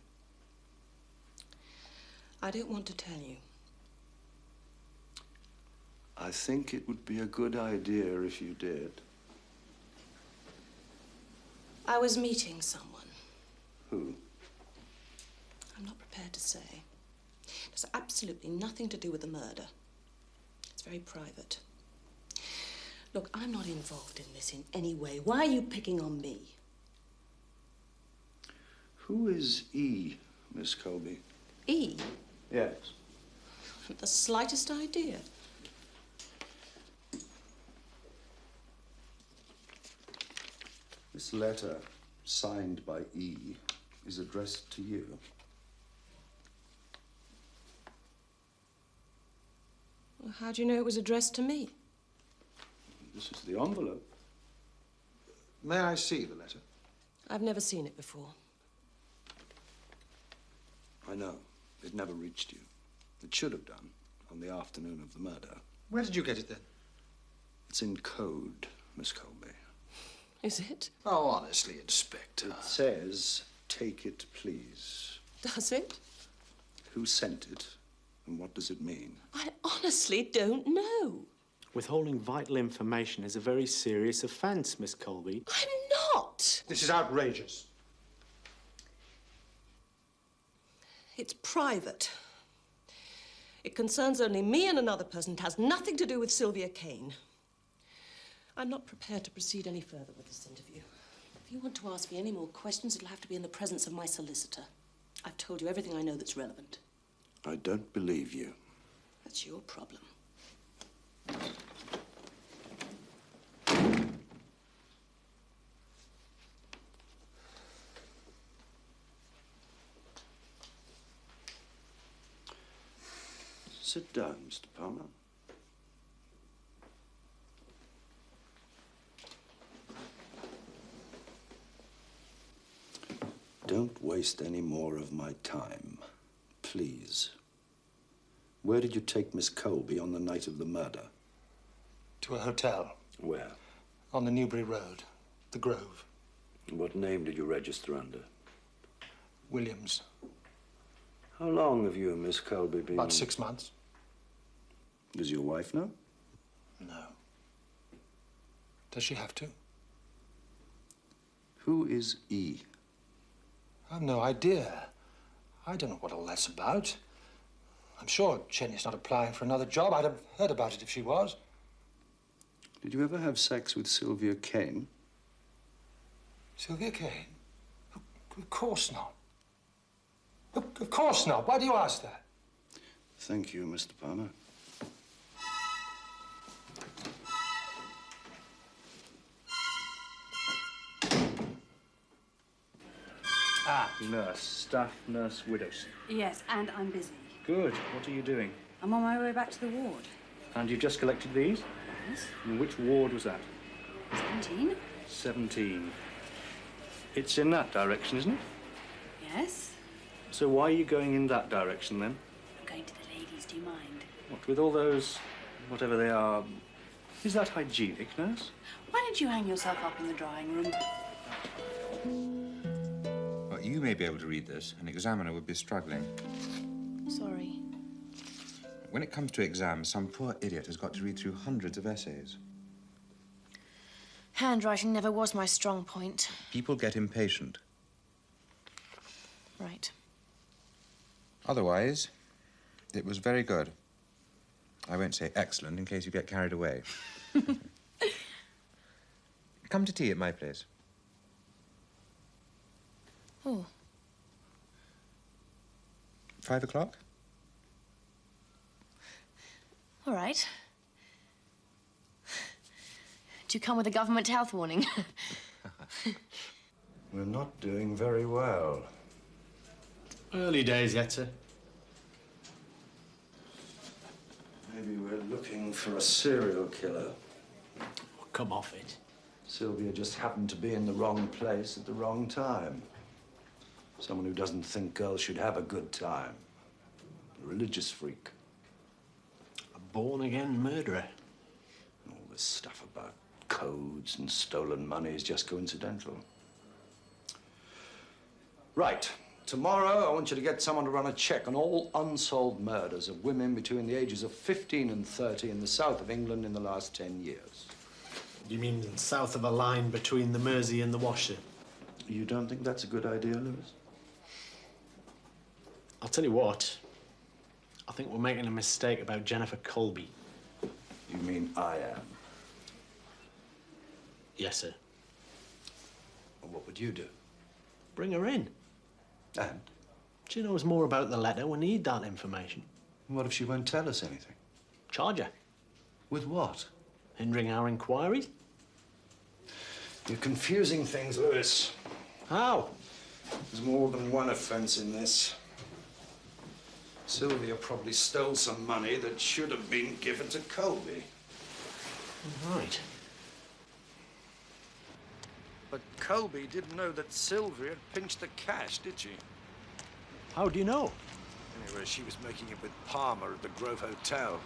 I don't want to tell you. I think it would be a good idea if you did. I was meeting someone. Who? I'm not prepared to say. It has absolutely nothing to do with the murder. It's very private. Look, I'm not involved in this in any way. Why are you picking on me? Who is E, Miss Colby? E? Yes. The slightest idea. This letter, signed by E, is addressed to you. Well, how do you know it was addressed to me? This is the envelope. May I see the letter? I've never seen it before. I know. It never reached you. It should have done on the afternoon of the murder. Where did you get it then? It's in code, Miss Colby. Is it? Oh, honestly, Inspector. It says, take it, please. Does it? Who sent it, and what does it mean? I honestly don't know. Withholding vital information is a very serious offence, Miss Colby. I'm not. This is outrageous. It's private. It concerns only me and another person. It has nothing to do with Sylvia Kane. I'm not prepared to proceed any further with this interview. If you want to ask me any more questions, it'll have to be in the presence of my solicitor. I've told you everything I know that's relevant. I don't believe you. That's your problem. Sit down, Mr. Palmer. Don't waste any more of my time, please. Where did you take Miss Colby on the night of the murder? To a hotel. Where? On the Newbury Road, the Grove. What name did you register under? Williams. How long have you and Miss Colby been... About 6 months. Does your wife know? No. Does she have to? Who is E? I've no idea. I don't know what all that's about. I'm sure Jenny's not applying for another job. I'd have heard about it if she was. Did you ever have sex with Sylvia Kane? Sylvia Kane? Of course not. Of course not. Why do you ask that? Thank you, Mr. Palmer. Ah, nurse. Staff nurse Widdowson. Yes, and I'm busy. Good. What are you doing? I'm on my way back to the ward. And you've just collected these? Yes. And which ward was that? 17. 17. It's in that direction, isn't it? Yes. So why are you going in that direction, then? I'm going to the ladies, do you mind? What, with all those, whatever they are... Is that hygienic, nurse? Why don't you hang yourself up in the drawing room? Well, you may be able to read this. An examiner would be struggling. Sorry. When it comes to exams, some poor idiot has got to read through hundreds of essays. Handwriting never was my strong point. People get impatient. Right. Otherwise, it was very good. I won't say excellent in case you get carried away. Come to tea at my place. Oh. 5 o'clock? All right. Do you come with a government health warning? We're not doing very well. Early days yet, sir. Maybe we're looking for a serial killer. Oh, come off it. Sylvia just happened to be in the wrong place at the wrong time. Someone who doesn't think girls should have a good time. A religious freak. A born-again murderer. All this stuff about codes and stolen money is just coincidental. Right. Tomorrow, I want you to get someone to run a check on all unsolved murders of women between the ages of 15 and 30 in the south of England in the last 10 years. You mean south of a line between the Mersey and the Washer? You don't think that's a good idea, Lewis? I'll tell you what. I think we're making a mistake about Jennifer Colby. You mean I am? Yes, sir. Well, what would you do? Bring her in. And? She knows more about the letter. We need that information. What if she won't tell us anything? Charge her. With what? Hindering our inquiries. You're confusing things, Lewis. How? There's more than one offence in this. Sylvia probably stole some money that should have been given to Colby. Right. But Colby didn't know that Sylvia had pinched the cash, did she? How do you know? Anyway, she was making it with Palmer at the Grove Hotel.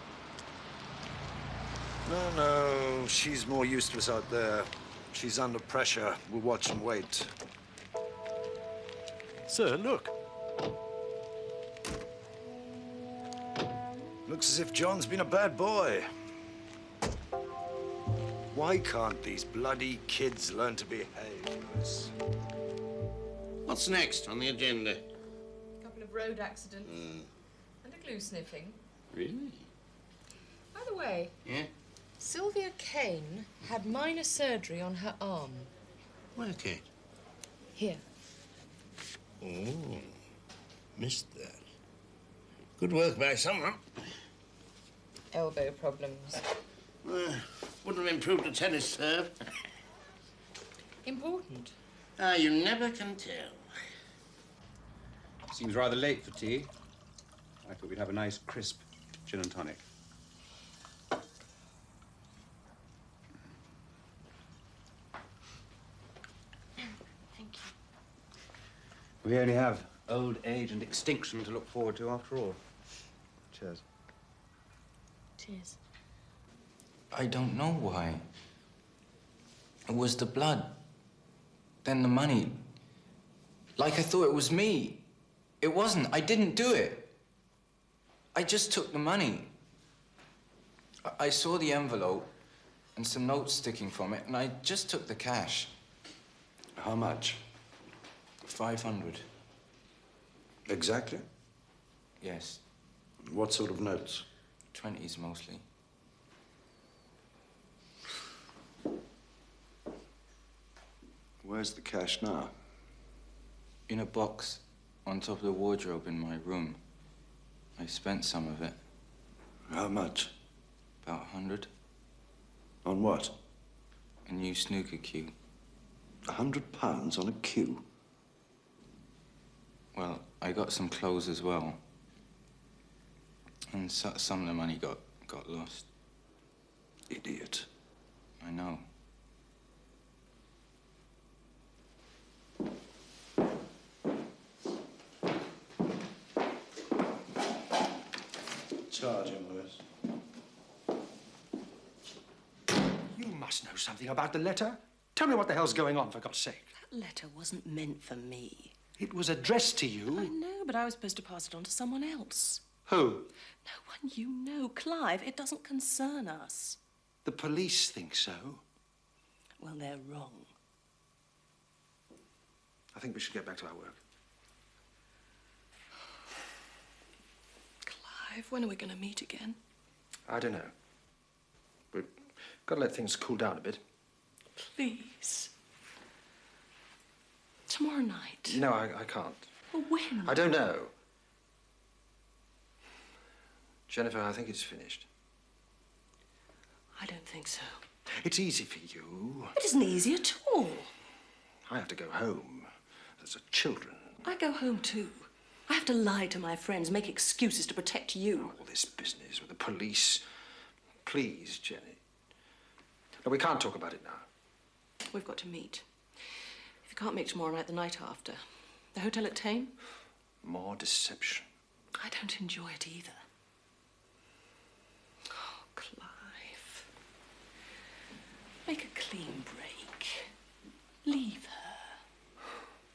No, she's more used to us out there. She's under pressure. We'll watch and wait. Sir, look. Looks as if John's been a bad boy. Why can't these bloody kids learn to behave, Lewis? What's next on the agenda? A couple of road accidents and a glue sniffing. Really? By the way, Yeah? Sylvia Kane had minor surgery on her arm. Where, Kate? Here. Oh, missed that. Good work by someone. Elbow problems. Wouldn't have improved a tennis serve. Important. Ah, you never can tell. Seems rather late for tea. I thought we'd have a nice, crisp gin and tonic. Thank you. We only have old age and extinction to look forward to after all. Cheers. Cheers. I don't know why. It was the blood. Then the money. Like I thought it was me. It wasn't. I didn't do it. I just took the money. I saw the envelope and some notes sticking from it, and I just took the cash. How much? 500. Exactly? Yes. What sort of notes? 20s mostly. Where's the cash now? In a box on top of the wardrobe in my room. I spent some of it. How much? About 100. On what? A new snooker cue. £100 on a cue? Well, I got some clothes as well. And some of the money got lost. Idiot. I know. Charge him, Lewis. You must know something about the letter. Tell me what the hell's going on, for God's sake. That letter wasn't meant for me. It was addressed to you. I know, but I was supposed to pass it on to someone else. Who? No one you know. Clive, it doesn't concern us. The police think so. Well, they're wrong. I think we should get back to our work. Clive, when are we going to meet again? I don't know. We've got to let things cool down a bit. Please. Tomorrow night. No, I can't. Well, when? I don't know. Jennifer, I think it's finished. I don't think so. It's easy for you. It isn't easy at all. I have to go home. There's children. I go home too. I have to lie to my friends, make excuses to protect you. All this business with the police. Please, Jenny. No, we can't talk about it now. We've got to meet. If you can't make tomorrow night, the night after. The hotel at Tame? More deception. I don't enjoy it either. Oh, Clive. Make a clean break. Leave her.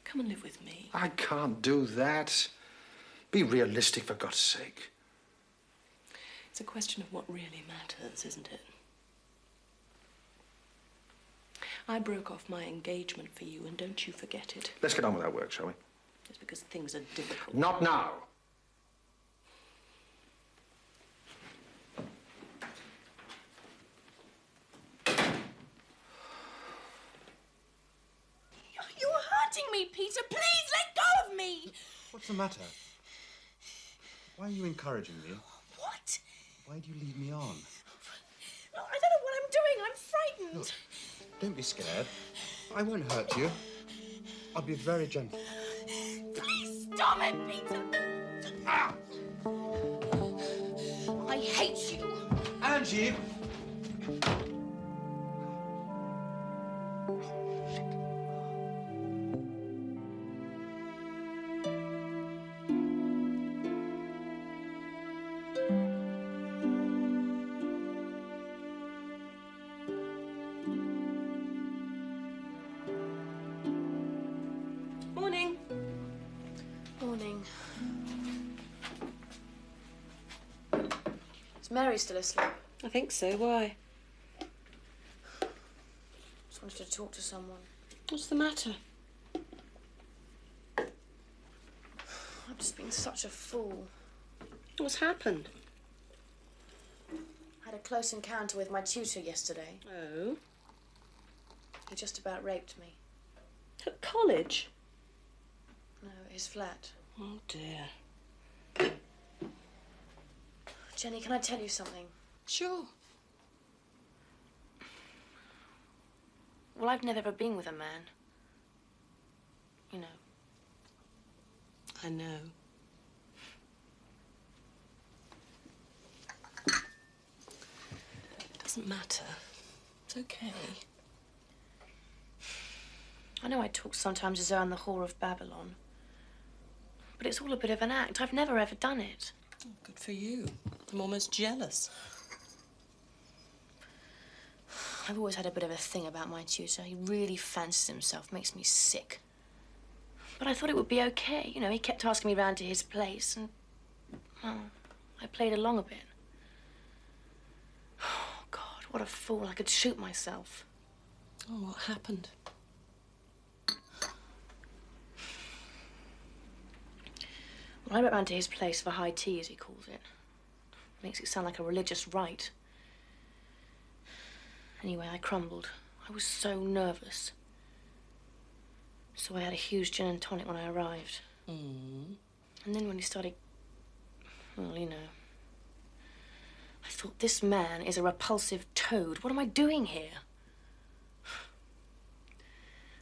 Come and live with me. I can't do that. Be realistic, for God's sake. It's a question of what really matters, isn't it? I broke off my engagement for you, and don't you forget it. Let's get on with our work, shall we? It's because things are difficult. Not now. You're hurting me, Peter. Please let go of me. What's the matter? Why are you encouraging me? What? Why do you lead me on? No, I don't know what I'm doing. I'm frightened. Look, don't be scared. I won't hurt you. I'll be very gentle. Please stop it, Peter. Ah! I hate you. Angie! Morning. Morning. Is Mary still asleep? I think so. Why? Just wanted to talk to someone. What's the matter? I've just been such a fool. What's happened? I had a close encounter with my tutor yesterday. Oh? He just about raped me. At college? No, at his flat. Oh, dear. Jenny, can I tell you something? Sure. Well, I've never ever been with a man. You know. I know. It doesn't matter. It's okay. I know I talk sometimes as though I'm the whore of Babylon. But it's all a bit of an act. I've never ever done it. Oh, good for you. I'm almost jealous. I've always had a bit of a thing about my tutor. He really fancies himself, makes me sick. But I thought it would be okay. You know, he kept asking me round to his place and, well, I played along a bit. Oh, God, what a fool. I could shoot myself. Oh, what happened? Well, I went round to his place for high tea, as he calls it. Makes it sound like a religious rite. Anyway, I crumbled. I was so nervous. So I had a huge gin and tonic when I arrived. Mm. And then when he started, well, you know, I thought, this man is a repulsive toad. What am I doing here?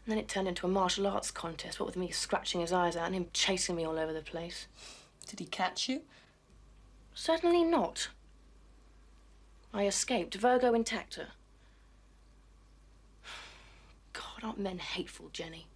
And then it turned into a martial arts contest, what with me scratching his eyes out and him chasing me all over the place. Did he catch you? Certainly not. I escaped, Virgo intacta. God, aren't men hateful, Jenny?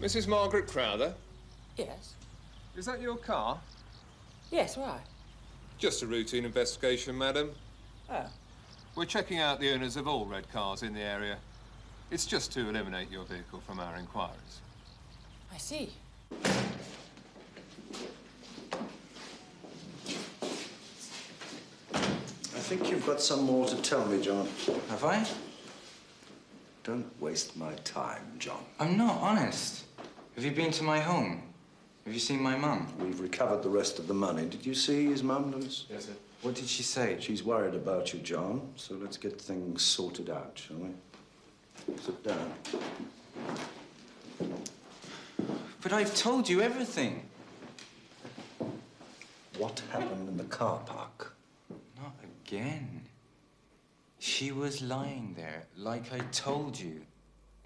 Mrs. Margaret Crowther? Yes. Is that your car? Yes, why? Just a routine investigation, madam. Oh. We're checking out the owners of all red cars in the area. It's just to eliminate your vehicle from our inquiries. I see. I think you've got some more to tell me, John. Have I? Don't waste my time, John. I'm not, honest. Have you been to my home? Have you seen my mum? We've recovered the rest of the money. Did you see his mum, Lewis? Yes, sir. What did she say? She's worried about you, John. So let's get things sorted out, shall we? Sit down. But I've told you everything. What happened in the car park? Not again. She was lying there, like I told you.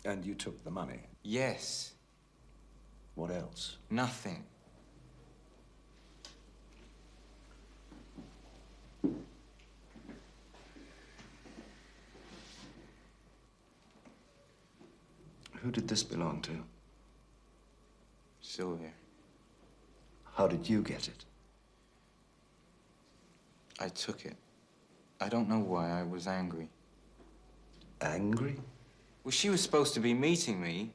And you took the money? Yes. What else? Nothing. Who did this belong to? Sylvia. How did you get it? I took it. I don't know why. I was angry. Angry? Well, she was supposed to be meeting me.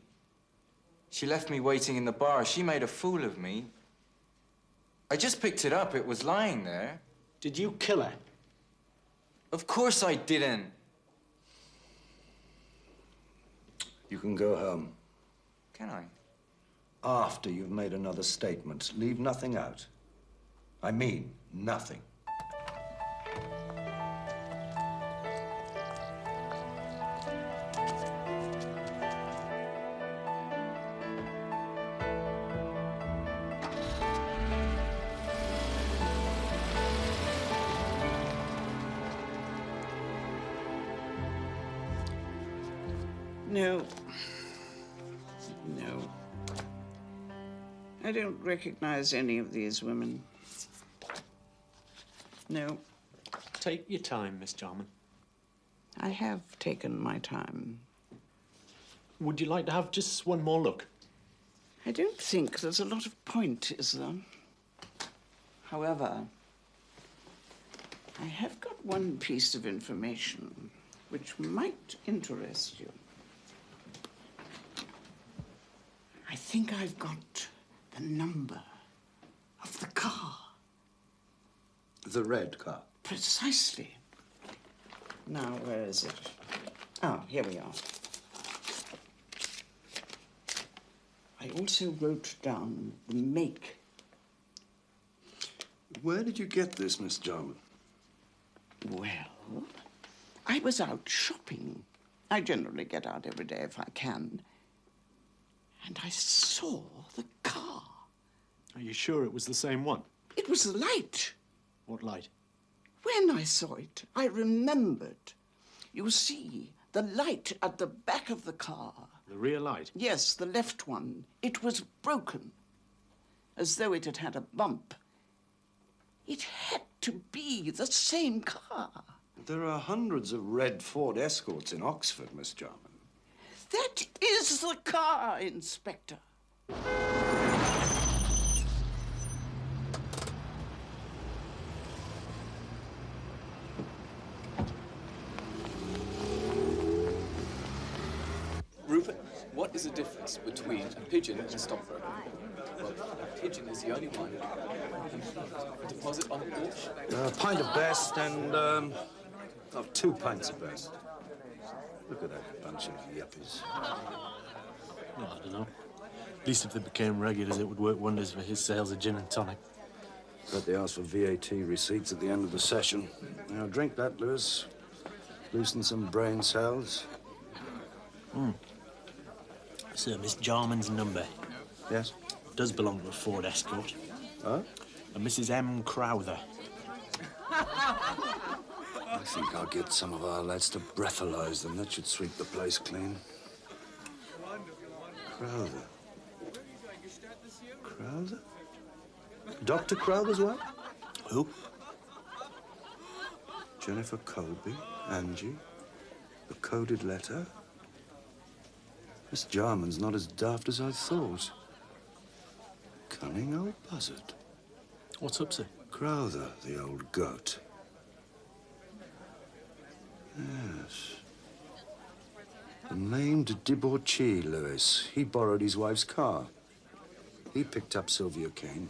She left me waiting in the bar. She made a fool of me. I just picked it up. It was lying there. Did you kill her? Of course I didn't. You can go home. Can I? After you've made another statement. Leave nothing out. I mean, nothing. No. No. I don't recognize any of these women. No. Take your time, Miss Jarman. I have taken my time. Would you like to have just one more look? I don't think there's a lot of point, is there? However, I have got one piece of information which might interest you. I think I've got the number of the car. The red car? Precisely. Now, where is it? Oh, here we are. I also wrote down the make. Where did you get this, Miss Jarman? Well, I was out shopping. I generally get out every day if I can. And I saw the car. Are you sure it was the same one? It was the light. What light? When I saw it, I remembered. You see, the light at the back of the car. The rear light? Yes, the left one. It was broken, as though it had had a bump. It had to be the same car. There are hundreds of red Ford Escorts in Oxford, Miss Jarman. That is the car, Inspector. Rupert, what is the difference between a pigeon and a stockbroker? Well, a pigeon is the only one who can deposit on a porch. A pint of best and, 2 pints of best. Look at that bunch of yuppies. Well, I don't know. At least if they became regulars, it would work wonders for his sales of gin and tonic. Bet they ask for VAT receipts at the end of the session. Now, drink that, Lewis. Loosen some brain cells. Sir, Miss Jarman's number. Yes? Does belong to a Ford Escort. Huh? A Mrs. M. Crowther. I think I'll get some of our lads to breathalyze them. That should sweep the place clean. Crowther. Crowther? Dr. Crowther's wife? Who? Jennifer Colby, Angie, the coded letter. Miss Jarman's not as daft as I thought. Cunning old buzzard. What's up, sir? Crowther, the old goat. Yes. The maimed debauchee, Lewis. He borrowed his wife's car. He picked up Sylvia Kane.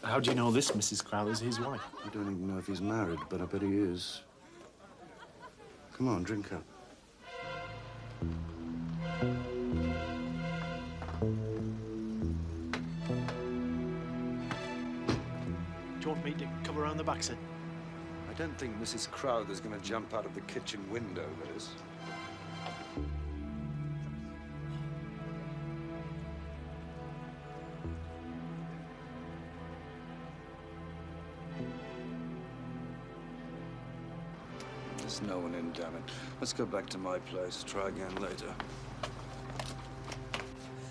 How do you know this Mrs. Crowther's his wife? I don't even know if he's married, but I bet he is. Come on, drink up. Do you want me to come around the back, sir? I don't think Mrs. Crowther's going to jump out of the kitchen window, Liz. There's no one in, damn it. Let's go back to my place. Try again later.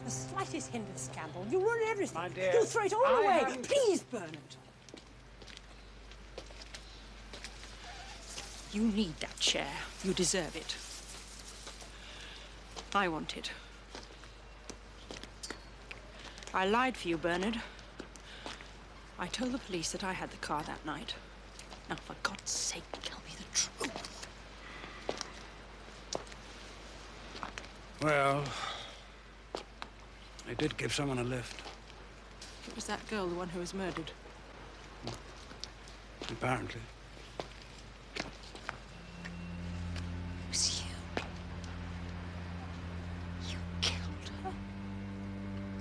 The slightest hint of scandal, you ruin everything. My dear, You throw it all I away. haven't- Please, Bernard. You need that chair. You deserve it. I want it. I lied for you, Bernard. I told the police that I had the car that night. Now, for God's sake, tell me the truth. Well, I did give someone a lift. It was that girl, the one who was murdered. Apparently. It was you. You killed her.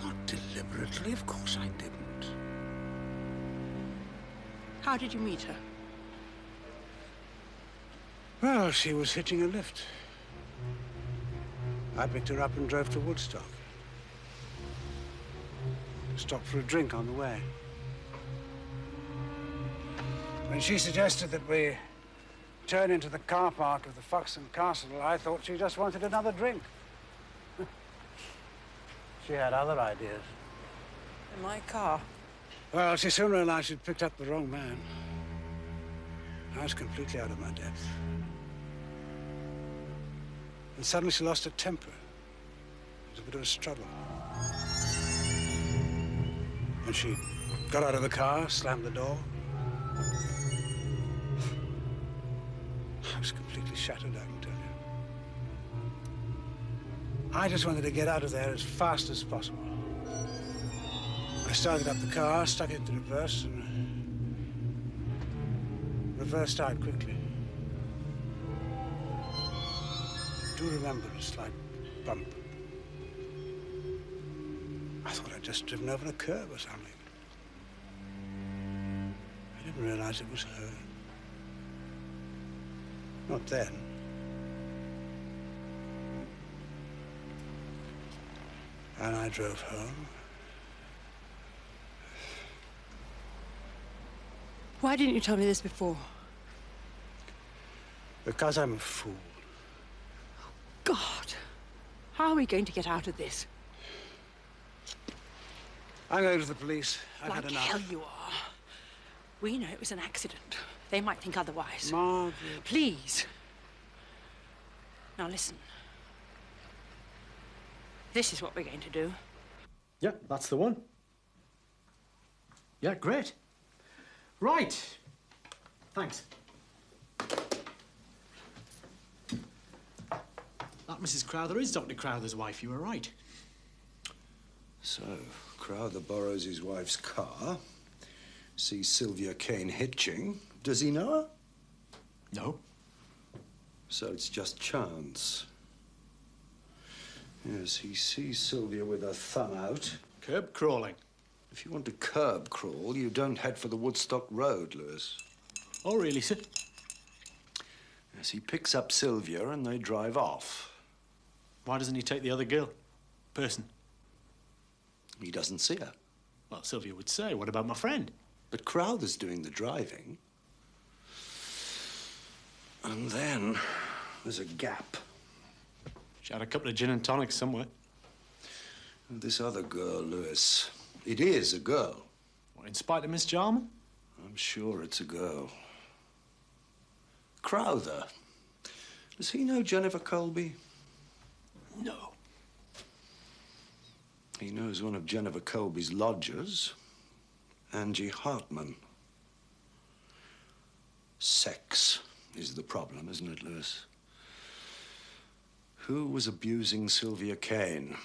Not deliberately, of course I didn't. How did you meet her? Well, she was hitching a lift. I picked her up and drove to Woodstock. Stopped for a drink on the way. When she suggested that we turn into the car park of the Fox and Castle, I thought she just wanted another drink. She had other ideas. In my car. Well, she soon realized she'd picked up the wrong man. I was completely out of my depth. And suddenly she lost her temper. It was a bit of a struggle. And she got out of the car, slammed the door. I was completely shattered, I can tell you. I just wanted to get out of there as fast as possible. I started up the car, stuck it into reverse, and reversed out quickly. I do remember a slight bump. I thought I'd just driven over a curb or something. I didn't realize it was her. Not then. And I drove home. Why didn't you tell me this before? Because I'm a fool. God, how are we going to get out of this? I'm going to the police. I've had Like enough. hell you are. We know it was an accident. They might think otherwise. Margaret. Please. Now listen. This is what we're going to do. Yeah, that's the one. Yeah, great. Right. Thanks. That Mrs. Crowther is Dr. Crowther's wife, you were right. So, Crowther borrows his wife's car, sees Sylvia Kane hitching. Does he know her? No. So it's just chance. Yes, he sees Sylvia with her thumb out. Curb crawling. If you want to curb crawl, you don't head for the Woodstock Road, Lewis. Oh, really, sir? Yes, he picks up Sylvia and they drive off. Why doesn't he take the other girl? Person. He doesn't see her. Well, Sylvia would say, what about my friend? But Crowther's doing the driving. And then there's a gap. She had a couple of gin and tonics somewhere. And this other girl, Lewis. It is a girl. What, in spite of Miss Jarman? I'm sure it's a girl. Crowther. Does he know Jennifer Colby? No. He knows one of Jennifer Colby's lodgers, Angie Hartman. Sex is the problem, isn't it, Lewis? Who was abusing Sylvia Kane?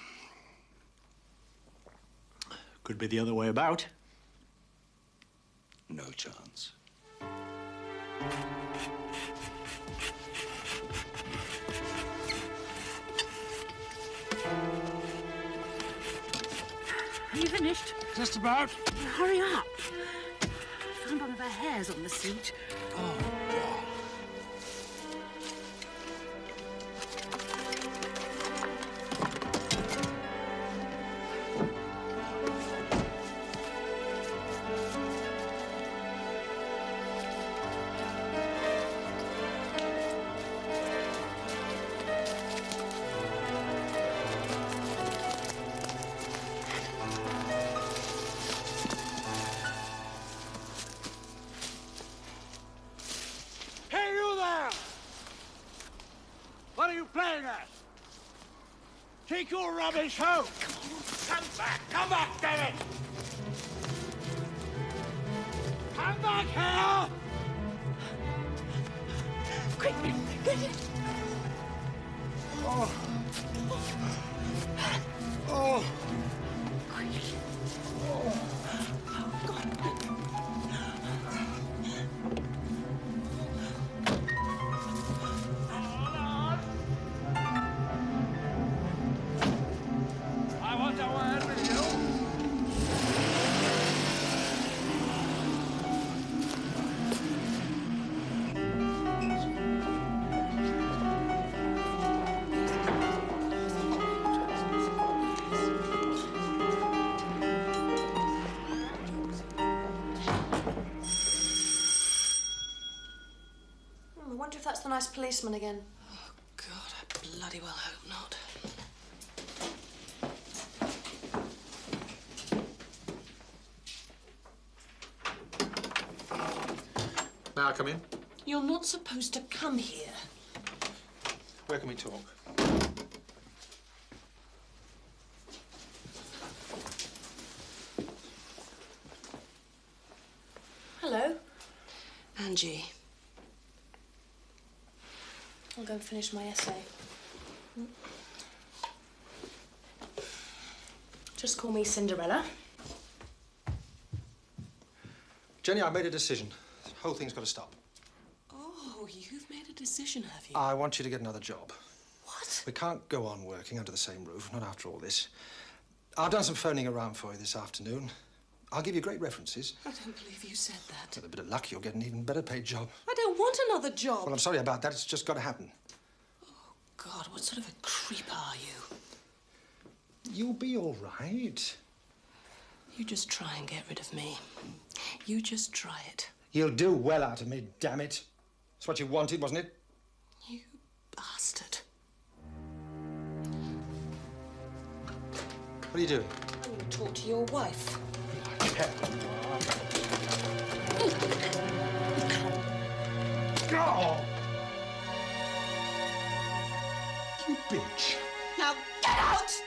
Could be the other way about. No chance. Are you finished? Just about. Hurry up. I found one of her hairs on the seat. Oh, God. Take your rubbish home! Come back! Come back, damn it! Come back here! Quick! Oh. Oh. I wonder if that's the nice policeman again. Oh, God, I bloody well hope not. May I come in? You're not supposed to come here. Where can we talk? Hello. Angie. I'll go and finish my essay. Just call me Cinderella. Jenny, I made a decision. The whole thing's got to stop. Oh, you've made a decision, have you? I want you to get another job. What? We can't go on working under the same roof, not after all this. I've done some phoning around for you this afternoon. I'll give you great references. I don't believe you said that. With a bit of luck, you'll get an even better paid job. I don't want another job. Well, I'm sorry about that. It's just got to happen. God, what sort of a creep are you? You'll be all right. You just try and get rid of me. You just try it. You'll do well out of me, damn it. That's what you wanted, wasn't it? You bastard. What are you doing? I'm going to talk to your wife. Go! You bitch. Now get out!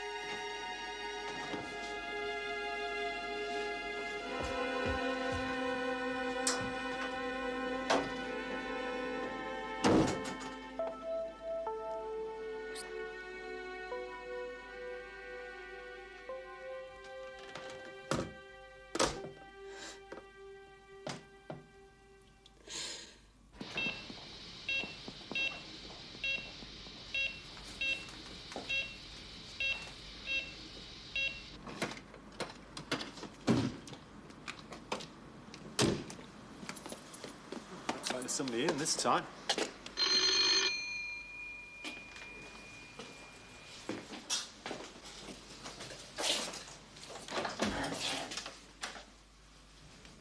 There's somebody in this time.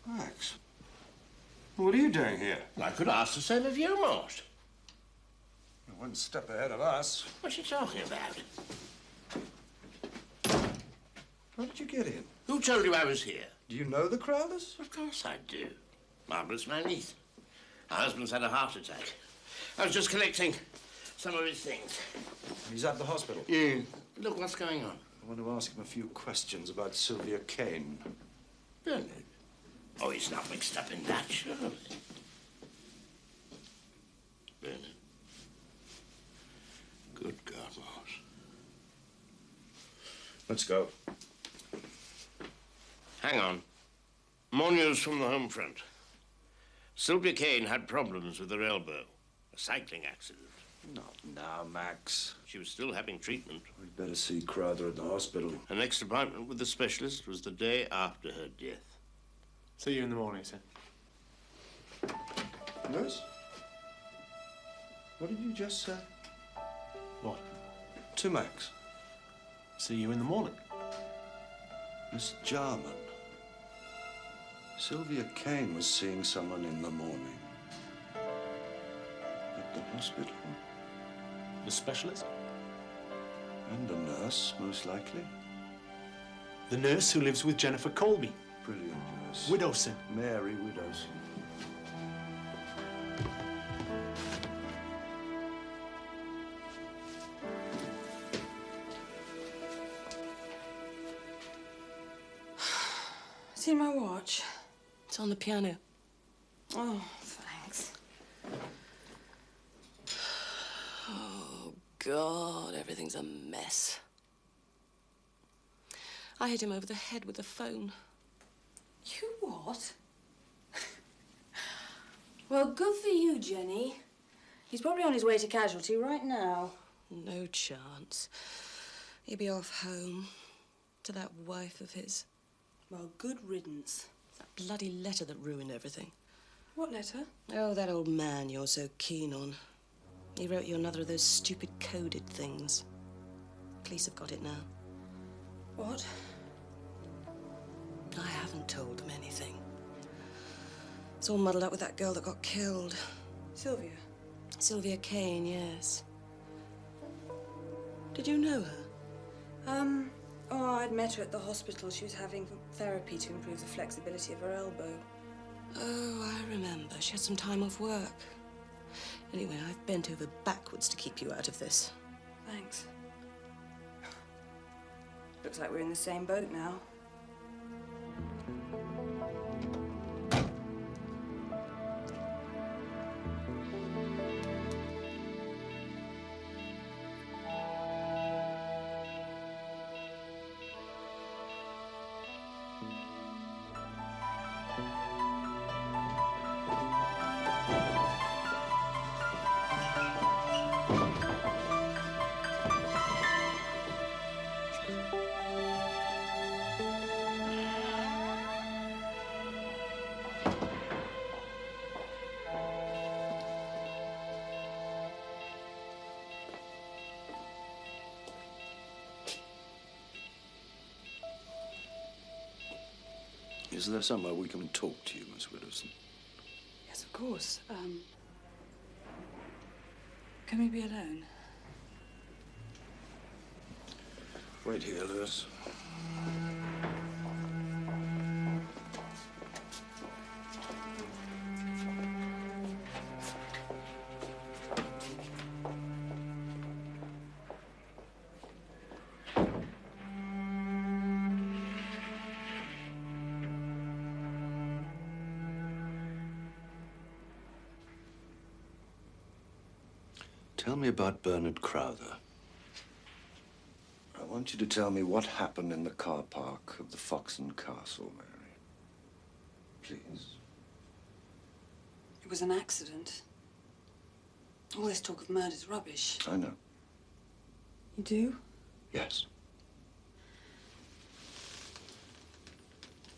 Max, what are you doing here? I could ask the same of you, Morse. You're one step ahead of us. What's you talking about? How did you get in? Who told you I was here? Do you know the Crowthers? Of course I do. Marvelous man Heath. My husband's had a heart attack. I was just collecting some of his things. He's at the hospital? Yeah. Look, what's going on? I want to ask him a few questions about Sylvia Kane. Bernard? Oh, he's not mixed up in that, surely. Bernard. Good God, Morse. Let's go. Hang on. More news from the home front. Sylvia Kane had problems with her elbow. A cycling accident. Not now, Max. She was still having treatment. We'd better see Crowther at the hospital. Her next appointment with the specialist was the day after her death. See you in the morning, sir. Nurse? What did you just say? What? To Max. See you in the morning. Miss Jarman. Sylvia Kane was seeing someone in the morning. At the hospital. The specialist? And a nurse, most likely. The nurse who lives with Jennifer Colby. Brilliant nurse. Widowson. Mary Widowson. Seen my watch? It's on the piano. Oh, thanks. Oh, God, everything's a mess. I hit him over the head with the phone. You what? Well, good for you, Jenny. He's probably on his way to casualty right now. No chance. He'll be off home to that wife of his. Well, good riddance. That bloody letter that ruined everything. What letter? Oh, that old man you're so keen on. He wrote you another of those stupid coded things. Police have got it now. What? I haven't told them anything. It's all muddled up with that girl that got killed. Sylvia? Sylvia Kane, yes. Did you know her? Oh, I'd met her at the hospital. She was having therapy to improve the flexibility of her elbow. Oh, I remember. She had some time off work. Anyway, I've bent over backwards to keep you out of this. Thanks. Looks like we're in the same boat now. Is there somewhere we can talk to you, Miss Widowson? Yes, of course. Can we be alone? Wait here, Lewis. Tell me about Bernard Crowther. I want you to tell me what happened in the car park of the Foxen Castle, Mary. Please. It was an accident. All this talk of murder's rubbish. I know. You do? Yes.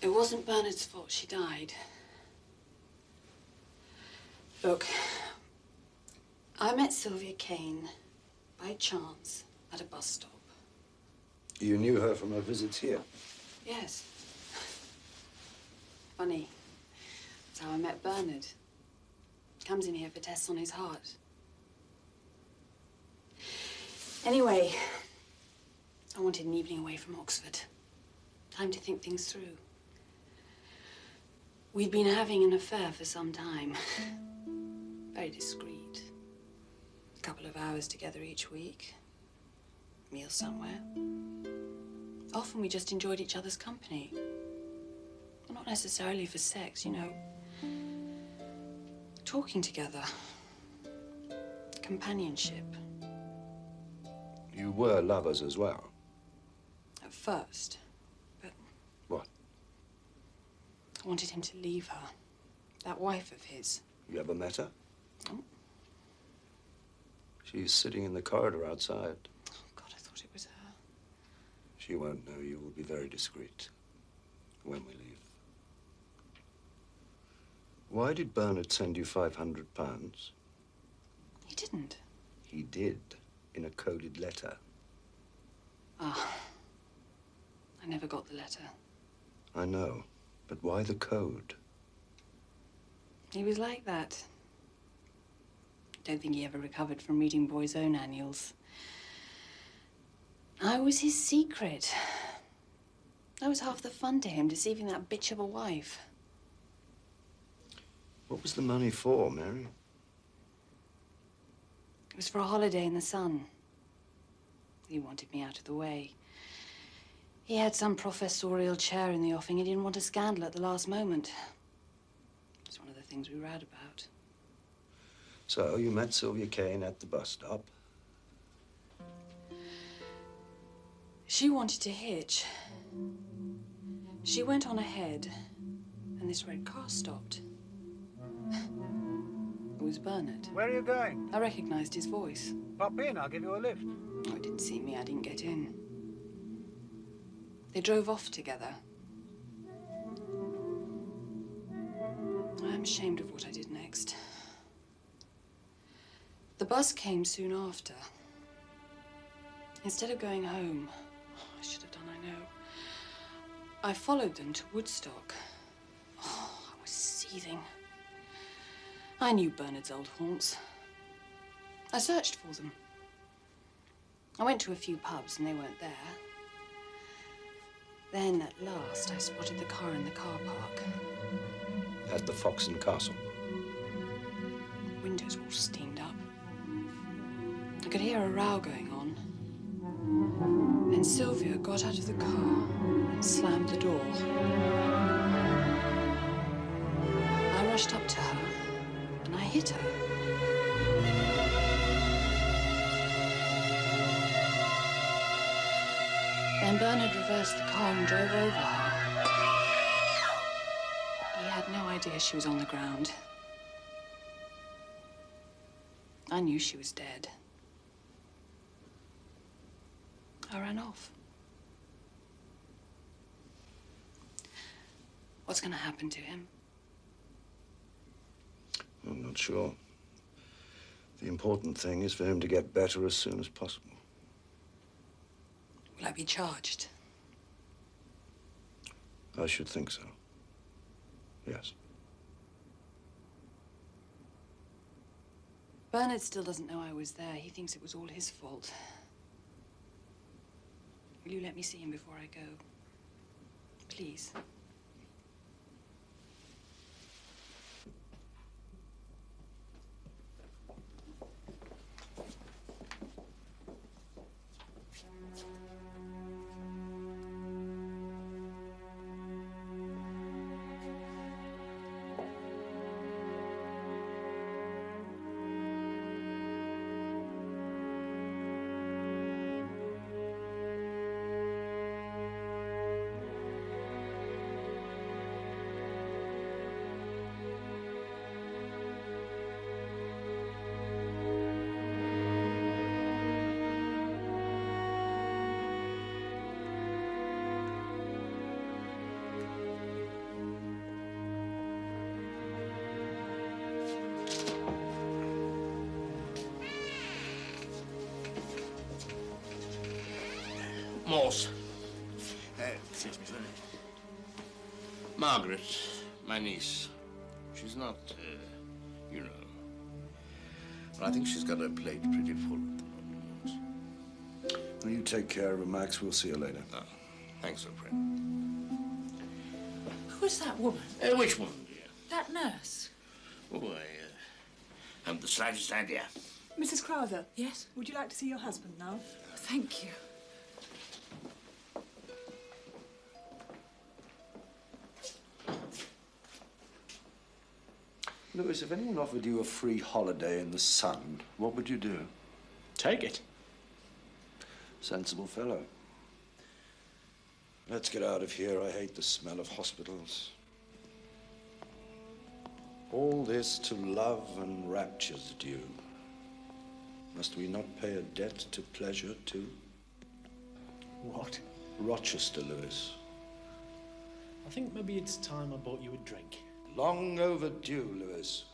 It wasn't Bernard's fault she died. Look, I met Sylvia Kane by chance at a bus stop. You knew her from her visits here? Yes. Funny. That's how I met Bernard. Comes in here for tests on his heart. Anyway, I wanted an evening away from Oxford. Time to think things through. We'd been having an affair for some time. Very discreet. A couple of hours together each week. Meal somewhere. Often we just enjoyed each other's company. Not necessarily for sex, you know. Talking together. Companionship. You were lovers as well? At first. But... What? I wanted him to leave her. That wife of his. You ever met her? Oh. She's sitting in the corridor outside. Oh, God, I thought it was her. She won't know you. Will be very discreet when we leave. Why did Bernard send you £500? He didn't. He did, in a coded letter. Ah. I never got the letter. I know, but why the code? He was like that. Don't think he ever recovered from reading Boy's Own annuals. I was his secret. That was half the fun to him, deceiving that bitch of a wife. What was the money for, Mary? It was for a holiday in the sun. He wanted me out of the way. He had some professorial chair in the offing. He didn't want a scandal at the last moment. It's one of the things we read about. So you met Sylvia Kane at the bus stop? She wanted to hitch. She went on ahead, and this red car stopped. It was Bernard. Where are you going? I recognized his voice. Pop in, I'll give you a lift. Oh, he didn't see me. I didn't get in. They drove off together. I'm ashamed of what I did next. The bus came soon after. Instead of going home, I should have done, I know, I followed them to Woodstock. Oh, I was seething. I knew Bernard's old haunts. I searched for them. I went to a few pubs and they weren't there. Then, at last, I spotted the car in the car park. At the Fox and Castle? Windows were all steamed up. I could hear a row going on. Then Sylvia got out of the car and slammed the door. I rushed up to her and I hit her. Then Bernard reversed the car and drove over her. He had no idea she was on the ground. I knew she was dead. I ran off. What's going to happen to him? I'm not sure. The important thing is for him to get better as soon as possible. Will I be charged? I should think so. Yes. Bernard still doesn't know I was there. He thinks it was all his fault. Will you let me see him before I go? Please. Morse. Excuse me, sir. Margaret, my niece. She's not, you know. But I think she's got her plate pretty full at the moment. Well, you take care of her, Max. We'll see you later. Oh, thanks, old friend. Who is that woman? Which woman, dear? That nurse. Oh, I haven't the slightest idea. Mrs. Crowther. Yes? Would you like to see your husband now? Thank you. Louis, if anyone offered you a free holiday in the sun, what would you do? Take it. Sensible fellow. Let's get out of here. I hate the smell of hospitals. All this to love and rapture's due. Must we not pay a debt to pleasure, too? What? Rochester, Lewis. I think maybe it's time I bought you a drink. Long overdue, Lewis.